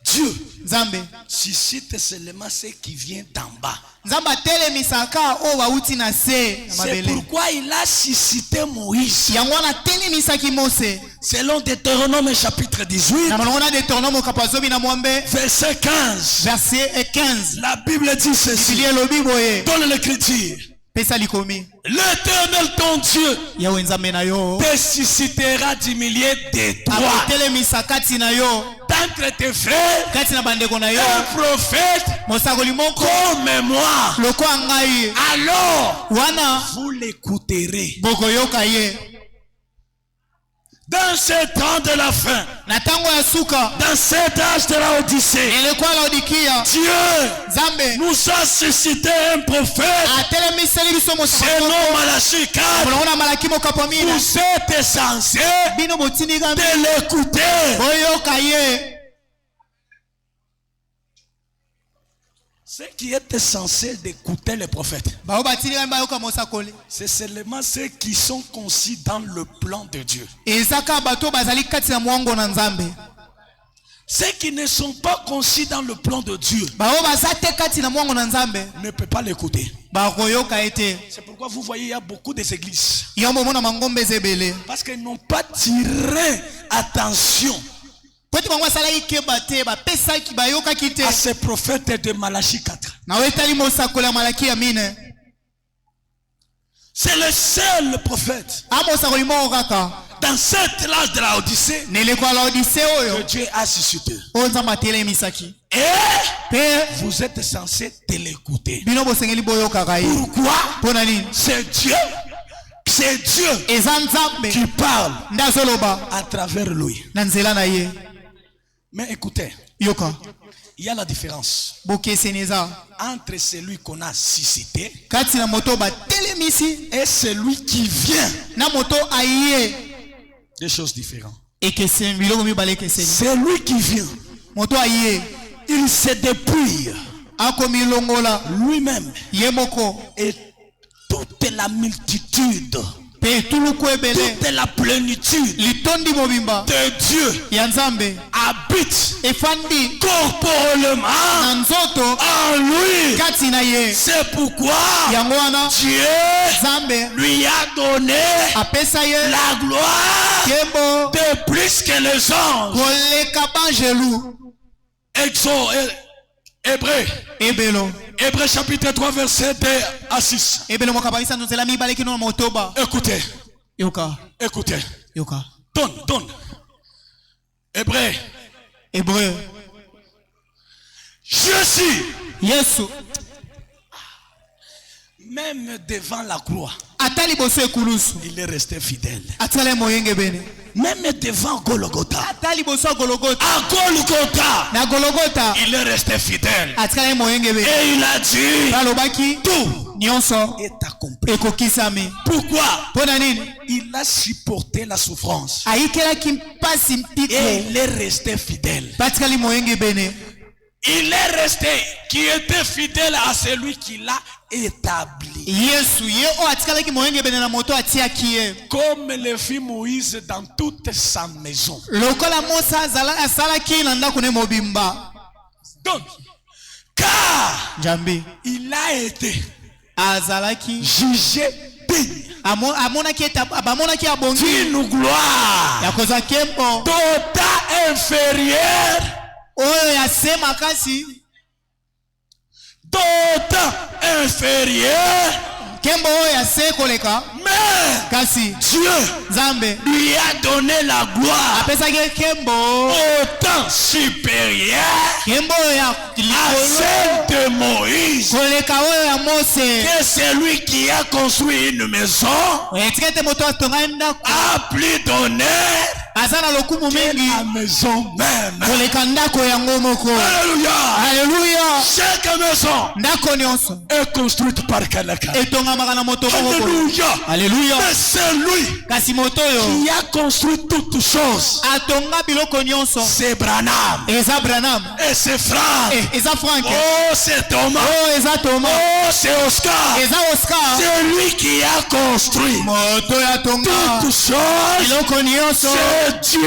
Dieu Nzambe suscite seulement ceux qui viennent d'en bas. Nzambe atelemisaka oyo wauti na se na C'est mabele. pourquoi il a suscité Moïse. Yango wana atelemisaki Mose. Selon Deutéronome chapitre 18, Na malongo na Deutéronome okapo zomi na mwambe verset 15. verset 15. La Bible dit ceci. Biblia elobi boye Dans l'écriture. pesa likomi. L'Éternel ton Dieu Yawe Nzambe na yo te suscitera du milieu de toi. akotelemisa kati na yo D'entre tes frères, kati na bandeko na yo un prophète mosakoli moko comme moi. lokola ngai. Alors, Wana vous l'écouterez. bokoyoka ye. Dans ce temps de la fin, Na tango ya suka dans cet âge de la Odyssée, elekwa Laodikia Dieu Nzambe nous a suscité un prophète. atelemiseli biso C'est mosakoli non Malachie 4. molongo na malaki mokapo mina. Vous êtes censés Bino botinika de l'écouter. boyoka ye. Ceux qui étaient censés d'écouter les prophètes, Bao batinika bayoka mosakoli. c'est seulement ceux qui sont concis dans le plan de Dieu. Ezaka bato bazali kati na mwango na Nzambe. Ceux qui ne sont pas concis dans le plan de Dieu Bao baza te kati na mwango na Nzambe ne peuvent pas l'écouter. bakoyoka ete. C'est pourquoi vous voyez, il y a beaucoup d'églises. Yombo mona mangombe zebele. Parce qu'ils n'ont pas tiré attention Poti bango asalaki keba te bapesaki bayokaki te. à ces prophètes de Malachie 4. Na wetali mosakoli ya malaki ya mine. C'est le seul prophète Amosakoli moko kaka. dans cet âge de la Odyssée Nelekwa Laodicée que oyo Dieu a suscité. oyo Nzambe atelemisaki. Et Pe vous êtes censés te l'écouter. bino bosengeli boyokaka ye. Pourquoi? Mpona nini? C'est Dieu Eza Nzambe qui parle nde azoloba à travers lui. na nzela na ye. Mais écoutez, Yoka il y a la différence bokeseni eza entre celui qu'on a suscité kati na moto batelemisi et celui qui vient. na moto aye. Des choses différentes. Ekeseni biloko mibale ekeseni. Celui qui vient, Moto aye il se dépouille akomi longola lui-même ye moko et toute la multitude pe toute la plénitude de Dieu habite corporellement en lui. C'est pourquoi Dieu lui a donné la gloire de plus que les anges. Hébreux chapitre 3 verset 2 à 6. Écoutez. Écoutez. Donne. Hébreux. Jésus. Même devant la croix, il est resté fidèle. Même devant Golgotha, il est resté fidèle. Et il a dit, tout est accompli. Pourquoi? Il a supporté la souffrance. Et il est resté fidèle. Il est resté, qui était fidèle à celui qui l'a établi. Comme le fit Moïse dans toute sa maison. Donc, car il a été jugé digne d'une gloire d'autant inférieure, mais Dieu lui a donné la gloire autant supérieure à celle de Moïse, que celui qui a construit une maison a plus d'honneur que la maison même. Alléluia. Chaque maison est construite par quelqu'un. Alléluia. Mais c'est lui qui a construit toutes choses. C'est Branham. Et c'est Franck. Oh, c'est Thomas. Oh, c'est Oscar. C'est lui qui a construit toutes choses. C'est Dieu.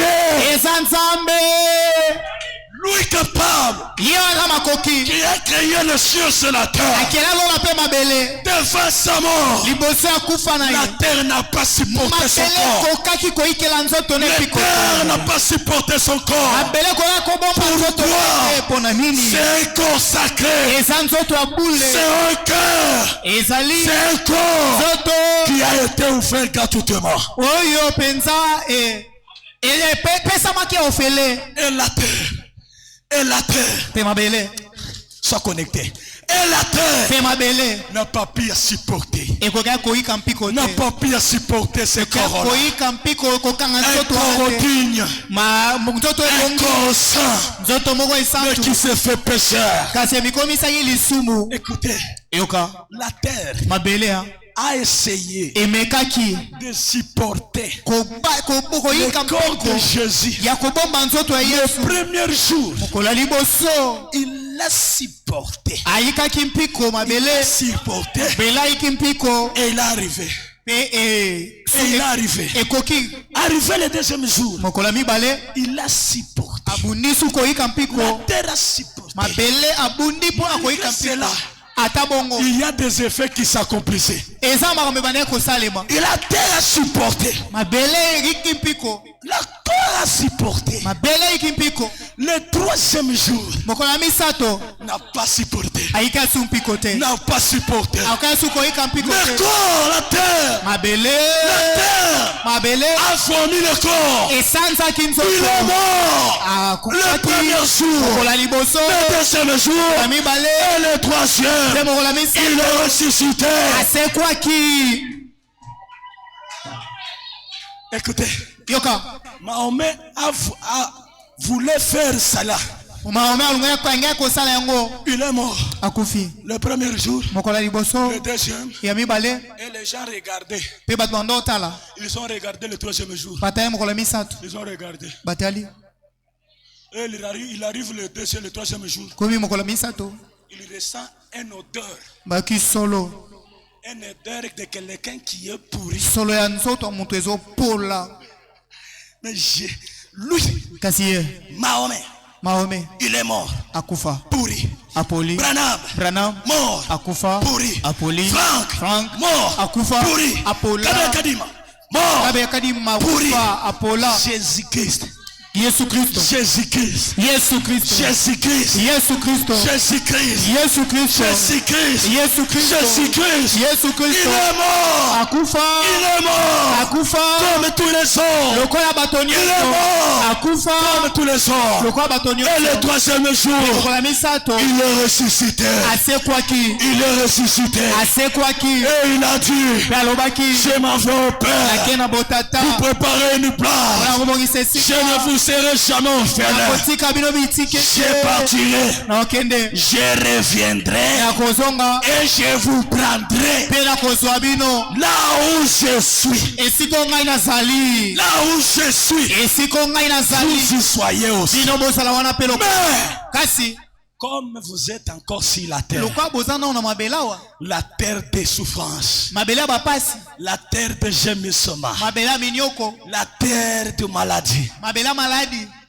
Lui capable, qui a créé le ciel sur la terre, devant sa mort, la terre n'a pas supporté son corps. La terre n'a pas supporté son corps. Pourquoi? C'est un corps sacré. C'est un cœur. C'est un corps qui a été offert gratuitement. Et la terre, sois connecté. Et la terre n'a pas pu supporter. N'a pas pu supporter ce corps. Un corps digne. Un corps saint. Mais qui se fait pécheur. Écoutez. La terre a essayé de supporter le corps de Jésus. Le premier jour, il l'a supporté. Il l'a supporté. Et il est arrivé. Arrivé le deuxième jour, il l'a supporté. La terre a supporté. Il y a des effets qui s'accomplissaient. Et la terre a supporté. La terre a supporté. Le troisième jour n'a pas supporté. N'a pas supporté. Le corps, la terre a formé le corps. Il est mort le premier jour, le deuxième jour et le troisième. Il est ressuscité. Écoutez, Mahomet voulait faire cela. Il est mort le premier jour, le deuxième, et les gens regardaient. Ils ont regardé le troisième jour. Ils ont regardé. Et il arrive le deuxième, le troisième jour. Il ressent une odeur Un odeur de quelqu'un qui est pourri. solo ya nzoto ya moto ezopola. Mais lui, Mahomet, il est mort. Akufa. Pourri. Apoli. Branham. Mort. Akufa. Pourri. Apoli. Frank. Mort. Akufa. Pourri. Apola. Kadima. Mort. Kadima. Pourri. Apola. Jésus-Christ. Yesu Kristo. Jésus-Christ. Yesu Kristo. Jésus-Christ. Yesu Kristo. Jésus-Christ. Yesu Kristo. Jésus-Christ. Yesu Kristo. Jésus-Christ. Yesu Il Kristo. est mort. Akufa. Il est mort. Akufa. Comme tous les autres. Lokola batonio. Il est mort. Akufa. Comme tous les autres. Lokola batonio. Et le troisième jour, Lokola misato. il est ressuscité. Asekwaki. Il est ressuscité. Asekwaki. Et il a dit, Alobaki. je m'en vais au Père. Akena botata. Vous préparez une place. Je ne vous serai jamais orphelin. Je partirai. Je reviendrai. Et je vous prendrai. Là où je suis. Là où je suis. Vous y soyez aussi. Mais comme vous êtes encore sur la terre, la terre des souffrances, la terre de gémissement, la terre de maladie,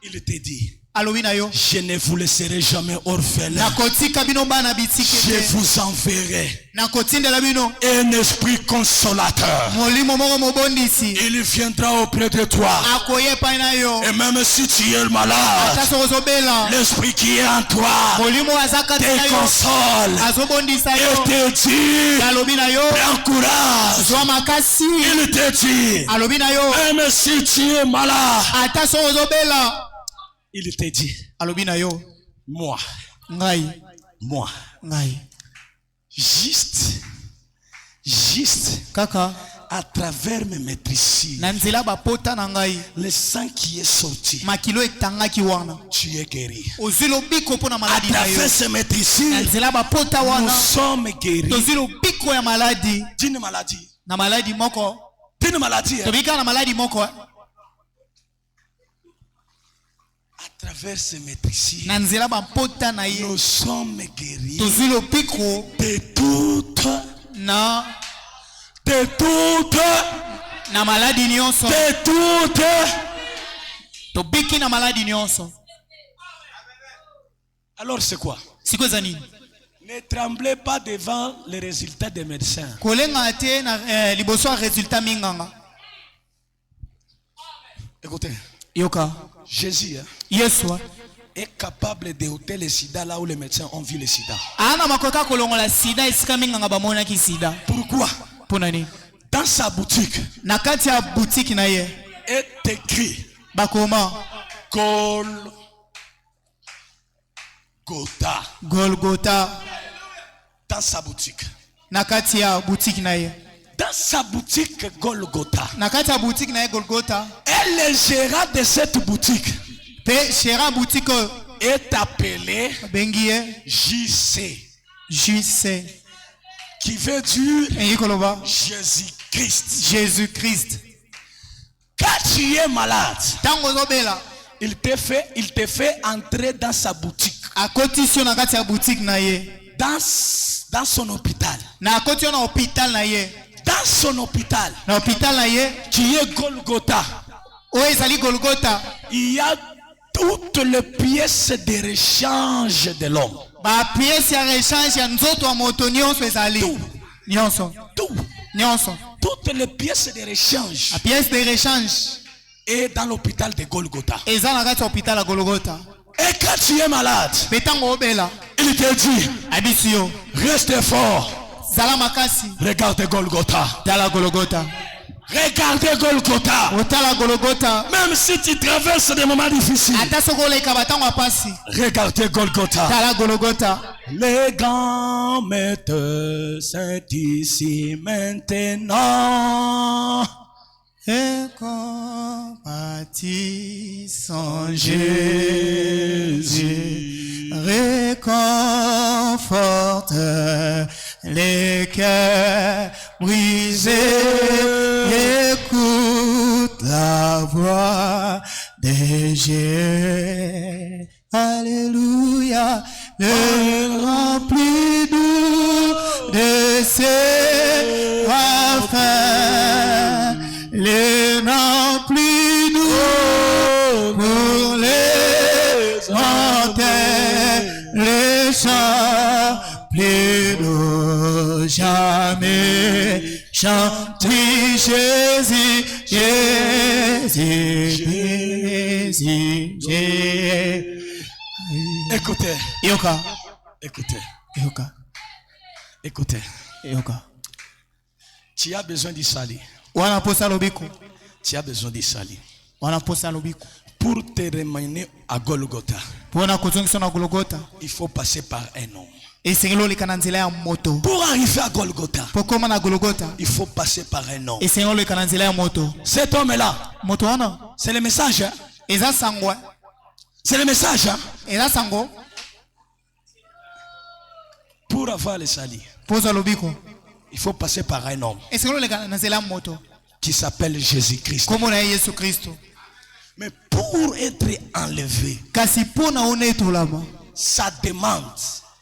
il te dit, je ne vous laisserai jamais orphelin. Je vous enverrai un esprit consolateur. Il viendra auprès de toi. Et même si tu es malade, l'esprit qui est en toi te console et te dit, prends courage. Il te dit, même si tu es malade, il te dit, moi, juste Kaka. à travers mes maîtrises, le sang qui est sorti, tu es guéri. À travers ces maîtrises, nous sommes guéris d'une maladie. D'une maladie. À travers ces maîtrises, nous sommes guéris de toute na maladi nyonso. De toute Tobiki na maladi nyonso. Alors c'est quoi? Sikoza nini? Ne tremblez pas devant les résultats des médecins. Kolenga te na liboso résultat minganga. Écoutez. Yoka. Jésus Yesu est capable de ôter le sida là où les médecins ont vu le sida. Ana makoka kolongola sida esika minganga bamona ki sida. Pourquoi? Ponani. Dans sa boutique. Na kati ya boutique na ye. Est écrit. Bakoma. Golgotha. Dans sa boutique. Na kati ya boutique na ye. Dans sa boutique Golgotha. Na kati ya boutique na ye Golgotha. Et le gérant de cette boutique. Pe gérant boutique est appelé Bengie JC. Qui veut dire Jésus-Christ. Jésus-Christ. Quand tu es malade, il te fait entrer dans sa boutique. Dans son hôpital. Dans son hôpital. Qui est Golgotha. Il y a toutes les pièces de rechange de l'homme. Toutes les pièces de rechange. Et dans l'hôpital de Golgotha. Et quand tu es malade, il te dit, reste fort. Regarde Golgotha. Regardez Golgotha. Même si tu traverses des moments difficiles. Regardez Golgotha. Les grands maîtres sont ici maintenant. Et compatissant Jésus, réconforte les cœurs brisés. Écoute la voix de Jésus. Alléluia, le rempli de ses jamais. Chante, oui, Jésus, Jésus, Jésus, Jésus. Écoutez. Yoka. Écoutez. Yoka. Écoutez. Yoka. Tu as besoin du salut. Wana posa lobiko. Tu as besoin du salut. Wana posa lobiko. Pour te ramener à Golgotha, Pona kuzungisa na Golgotha. il faut passer par un homme. Esengelo likana nzela ya moto. Pour arriver à Golgotha, Pokoma na Golgotha. il faut passer par un homme. Esengelo likana nzela ya moto. Cet homme-là, Moto wana. c'est le message. Hein? Eza sangwa. C'est le message. Hein? Eza sango. Pour avoir le salut, Posa lobiko. il faut passer par un homme Esengelo likana nzela ya moto. qui s'appelle Jésus-Christ. Komo na Yesu Kristo. Mais pour être enlevé, Kasi pona onetolama. ça demande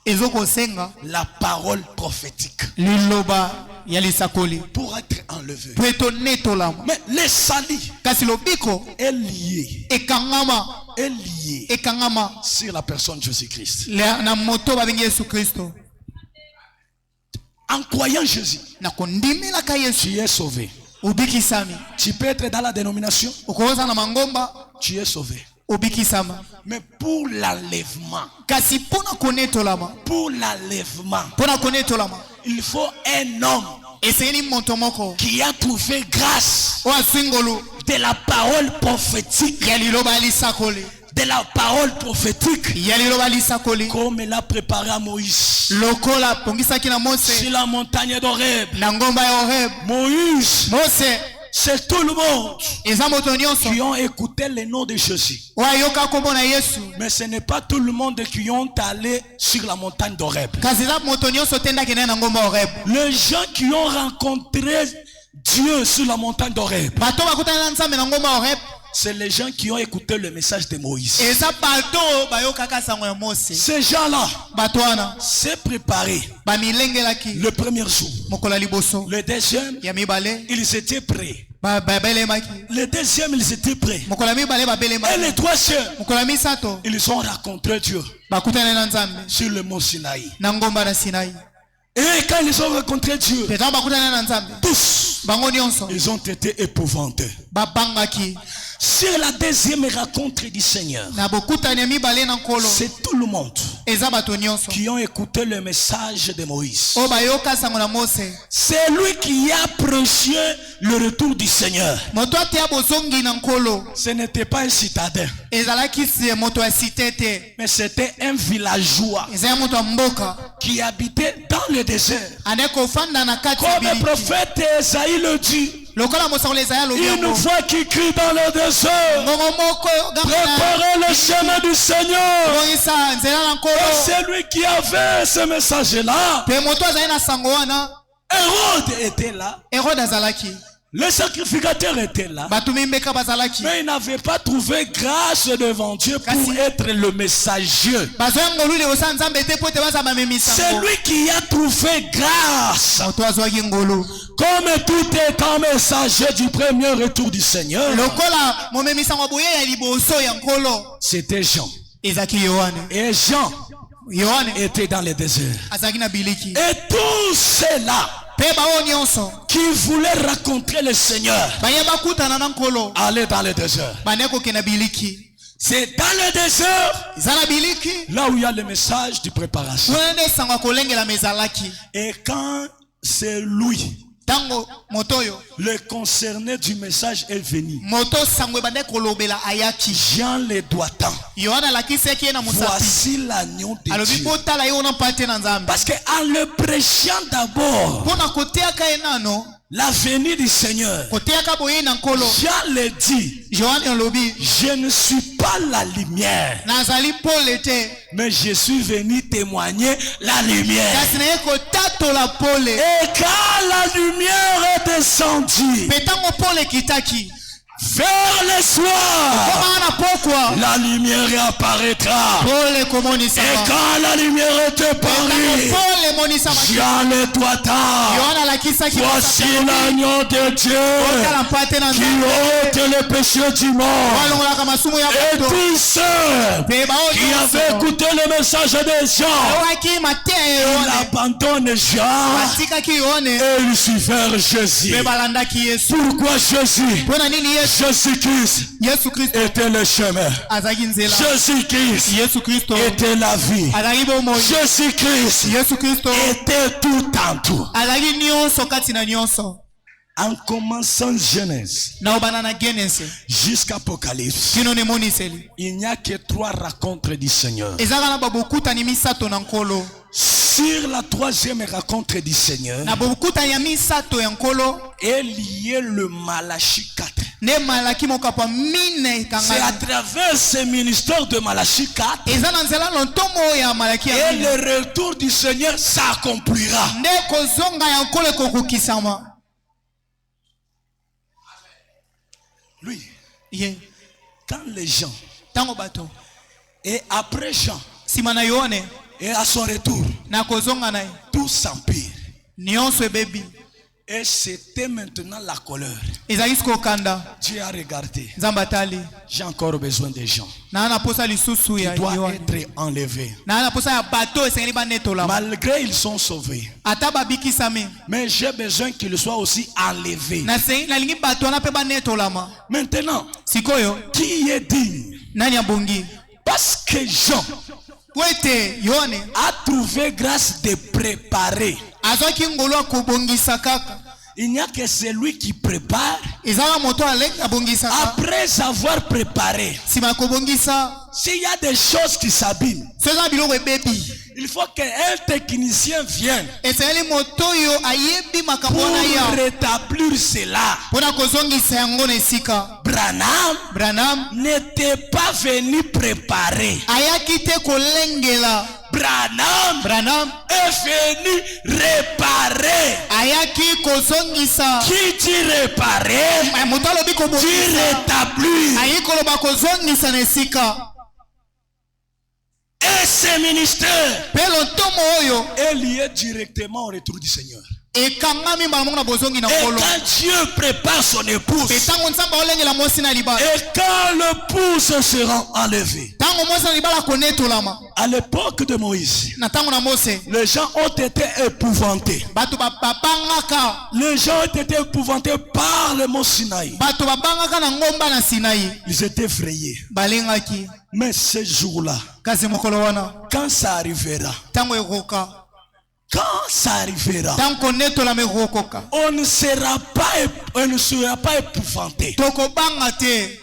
Ezoko senga. la parole prophétique. Liloba ya lisakoli. Pour être enlevé. Pweto netolama. Mais le salut Kasi lobiko. est lié. Ekangama. Est lié Ekangama. sur la personne Jésus-Christ. Na moto babengi Yesu Kristo. En croyant Jésus, Na kondimela ka Yesu. tu es sauvé. Ubikisami. Tu peux être dans la dénomination, Ukoza na mangomba. tu es sauvé. Ubikisama. Mais pour l'enlèvement, Kasi pona konetolama. Pona konetolama. il faut un homme Esengeli moto moko. qui a trouvé grâce Wa swingolo. de la parole prophétique. Ya liloba lisakoli. De la parole prophétique. Ya liloba lisakoli. Comme il a préparé à Moïse. Lokola pongisaki na Mose. Sur la montagne d'Horeb. Na ngomba ya Horeb. Moïse. Mose. C'est tout le monde Eza moto nyonso. qui ont écouté le nom de Jésus. Wa yoka kombo na Yesu. Mais ce n'est pas tout le monde qui ont allé sur la montagne d'Horeb. Kasi eza moto nyonso tenda kene na ngomba Horeb. Les gens qui ont rencontré Dieu sur la montagne d'Horeb, Bato bakutana na Nzambe na ngomba Horeb. c'est les gens qui ont écouté le message de Moïse. Eza bato bayokaka sango ya Mose. Ces gens-là Bato wana s'est préparé bamilengelaki le premier jour. mokolo ya liboso Le deuxième, ya mibale ils étaient prêts. babelemaki. Le deuxième, ils étaient prêts. Mokolo ya mibale Et babelemaki. le troisième, Mokolo ya misato ils ont rencontré Dieu bakutana na Nzambe sur le mont Sinaï. na ngomba na Sinai. Et quand ils ont rencontré Dieu, Petan bakutana na Nzambe. tous, Bango nyonso ils ont été épouvantés. babangaki. Sur la deuxième rencontre du Seigneur, Na bokutani ya mibale na nkolo. c'est tout le monde Eza bato nyonso qui ont écouté le message de Moïse. o bayoka sango na Mose. C'est lui qui a prêché le retour du Seigneur. Moto atea bozongi na nkolo. Ce n'était pas un citadin, Ezalaki si moto ya site te. mais c'était un villageois Eza ya moto ya mboka. qui habitait dans le désert. Ane kofanda na kati ya Comme le biliki. prophète Esaïe le dit, Lokola mosakoli Ezaya lobi une yango. voix qui crie dans le désert, Ngongo moko gamba na préparez le chemin du Seigneur. bongisa nzela na Et nkolo. c'est lui qui avait ce message-là. Pe moto azali na sango wana. Hérode était là, Herode azalaki. le sacrificateur était là, Bato mimbeka bazalaki. mais il n'avait pas trouvé grâce devant Dieu pour Kasi- être le messager. Bazoya ngolu liboso ya Nzambe te po ete baza bamemisa C'est ngo. lui qui a trouvé grâce. Moto azwaki ngolu. Comme tout étant messager du premier retour du Seigneur, Lokola momemisa ngo boye ya liboso ya nkolo. c'était Jean. Ezaki Yohane. Et Jean Yohane était dans le désert. azalaki na biliki. Et tous ceux-là Pe bao nyonso qui voulaient rencontrer le Seigneur baye bakutana na nkolo. allaient dans le désert. Bane kokenda biliki. C'est dans le désert Eza na biliki. là où il y a le message de préparation. Kuna nde sango ya kolengela mezalaki. Et quand c'est lui, Tango moto oyo le concerné du message est venu, moto sango ebande kolobela ayaki. Jean le doitant, Yohane alakisaki ye na mosapi. voici l'agneau de Alobi Dieu. botala ye wana mpate na Nzambe. Parce qu'en le prêchant d'abord Mpona koteaka ye nano la venue du Seigneur, koteaka boye na nkolo. Jean le dit, Yohane alobi je ne suis pas la lumière, nazali pole te mais je suis venu témoigner la lumière. kasi na ye kotatola pole. Et quand la lumière est descendue, Mpe ntango pole ekitaki vers le soir, la lumière apparaîtra. Et quand la lumière était parue, Jean le toita. Voici l'agneau de Dieu qui ôte le péché du monde. Et tous ceux qui avaient écouté le message de Jean, ils abandonnent Jean et ils suivent Jésus. Pourquoi Jésus? Jésus-Christ était le chemin. Jésus-Christ était la vie. Jésus-Christ était tout en tout. En commençant Genèse jusqu'à Apocalypse, il n'y a que 3 rencontres du Seigneur. Sur la 3e rencontre du Seigneur est lié le Malachie 4. C'est à travers ce ministère de Malachie 4 et le retour du Seigneur s'accomplira. Lui, quand les gens et après Jean et à son retour, tout s'empire. Et c'était maintenant la colère. Dieu a regardé. J'ai encore besoin des gens. Qui doivent être enlevés. Malgré ils sont sauvés. Mais j'ai besoin qu'ils soient aussi enlevés. Maintenant, qui est digne? Parce que Jean a trouvé grâce de préparer. Il n'y a que celui qui prépare. Après avoir préparé, s'il y a des choses qui s'abîment, il faut qu'un technicien vienne pour rétablir cela. Branham n'était pas venu préparer. Branham est venu réparer. Qui dit réparer? Dit rétablir. Et ce ministère est lié directement au retour du Seigneur. Et quand Dieu prépare son épouse, et quand l'épouse sera enlevée, à l'époque de Moïse, les gens ont été épouvantés. Les gens ont été épouvantés par le mont Sinaï. Ils étaient effrayés. Mais ce jour-là, quand ça arrivera, on ne sera pas épouvanté.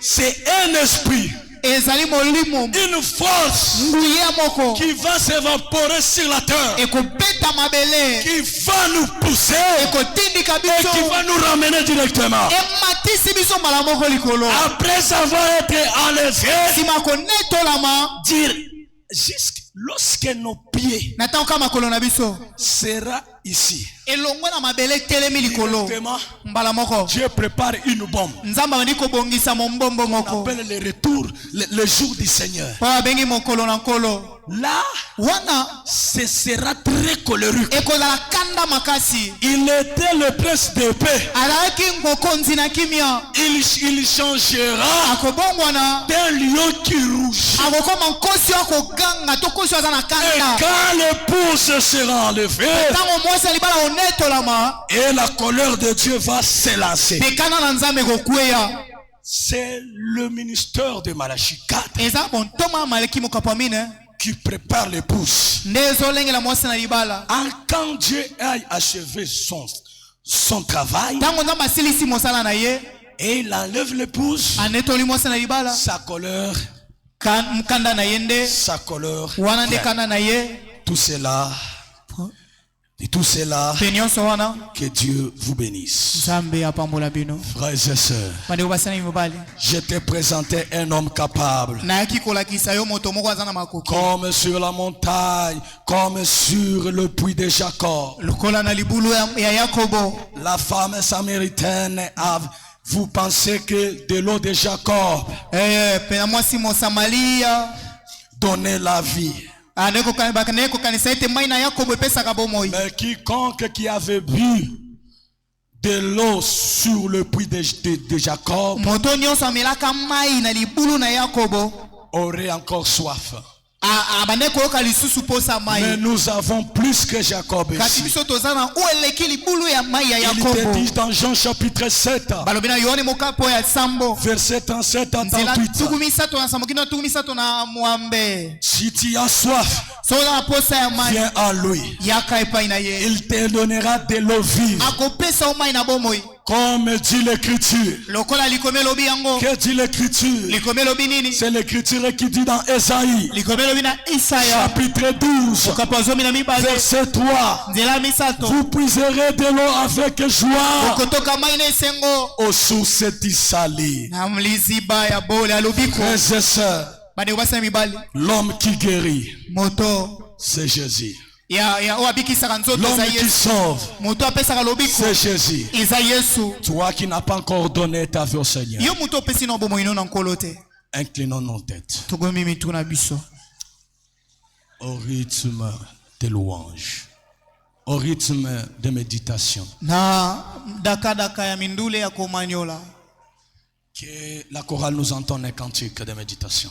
C'est un esprit, une force qui va s'évaporer sur la terre, qui va nous pousser et qui va nous ramener directement. Après avoir été enlevé, dire jusqu'à lorsque nos pieds sera ici, Dieu prépare une bombe. On appelle le retour, le jour du Seigneur. Là, ce sera très colérique. Il était le prince de paix. Il changera d'un lion qui rougit. Et quand l'épouse sera enlevée, et la colère de Dieu va s'élancer. C'est le ministère de Malachie 4 qui prépare l'épouse. Quand Dieu a achevé son travail et il enlève l'épouse, sa colère, tout cela, que Dieu vous bénisse. Frères et sœurs, je t'ai présenté un homme capable, comme sur la montagne, comme sur le puits de Jacob. La femme samaritaine Vous pensez que de l'eau de Jacob pena mwasi mo Samaria donnait la vie. Mais quiconque qui avait bu de l'eau sur le puits de Jacob aurait encore soif. Mais nous avons plus que Jacob ici. Il te dit dans Jean chapitre 7, verset 37 à 38. Si tu as soif, viens à lui. Il te donnera de l'eau vive. Comme dit l'écriture. Que dit l'écriture? C'est l'écriture qui dit dans Esaïe chapitre 12 verset 3. Vous puiserez de l'eau avec joie aux sources d'Isali. Frères et sœurs, l'homme qui guérit, c'est Jésus. L'homme qui sauve, c'est Jésus. Toi qui n'as pas encore donné ta vie au Seigneur, inclinons nos têtes au rythme de louange, au rythme de méditation. Que la chorale nous entende un cantique de méditation.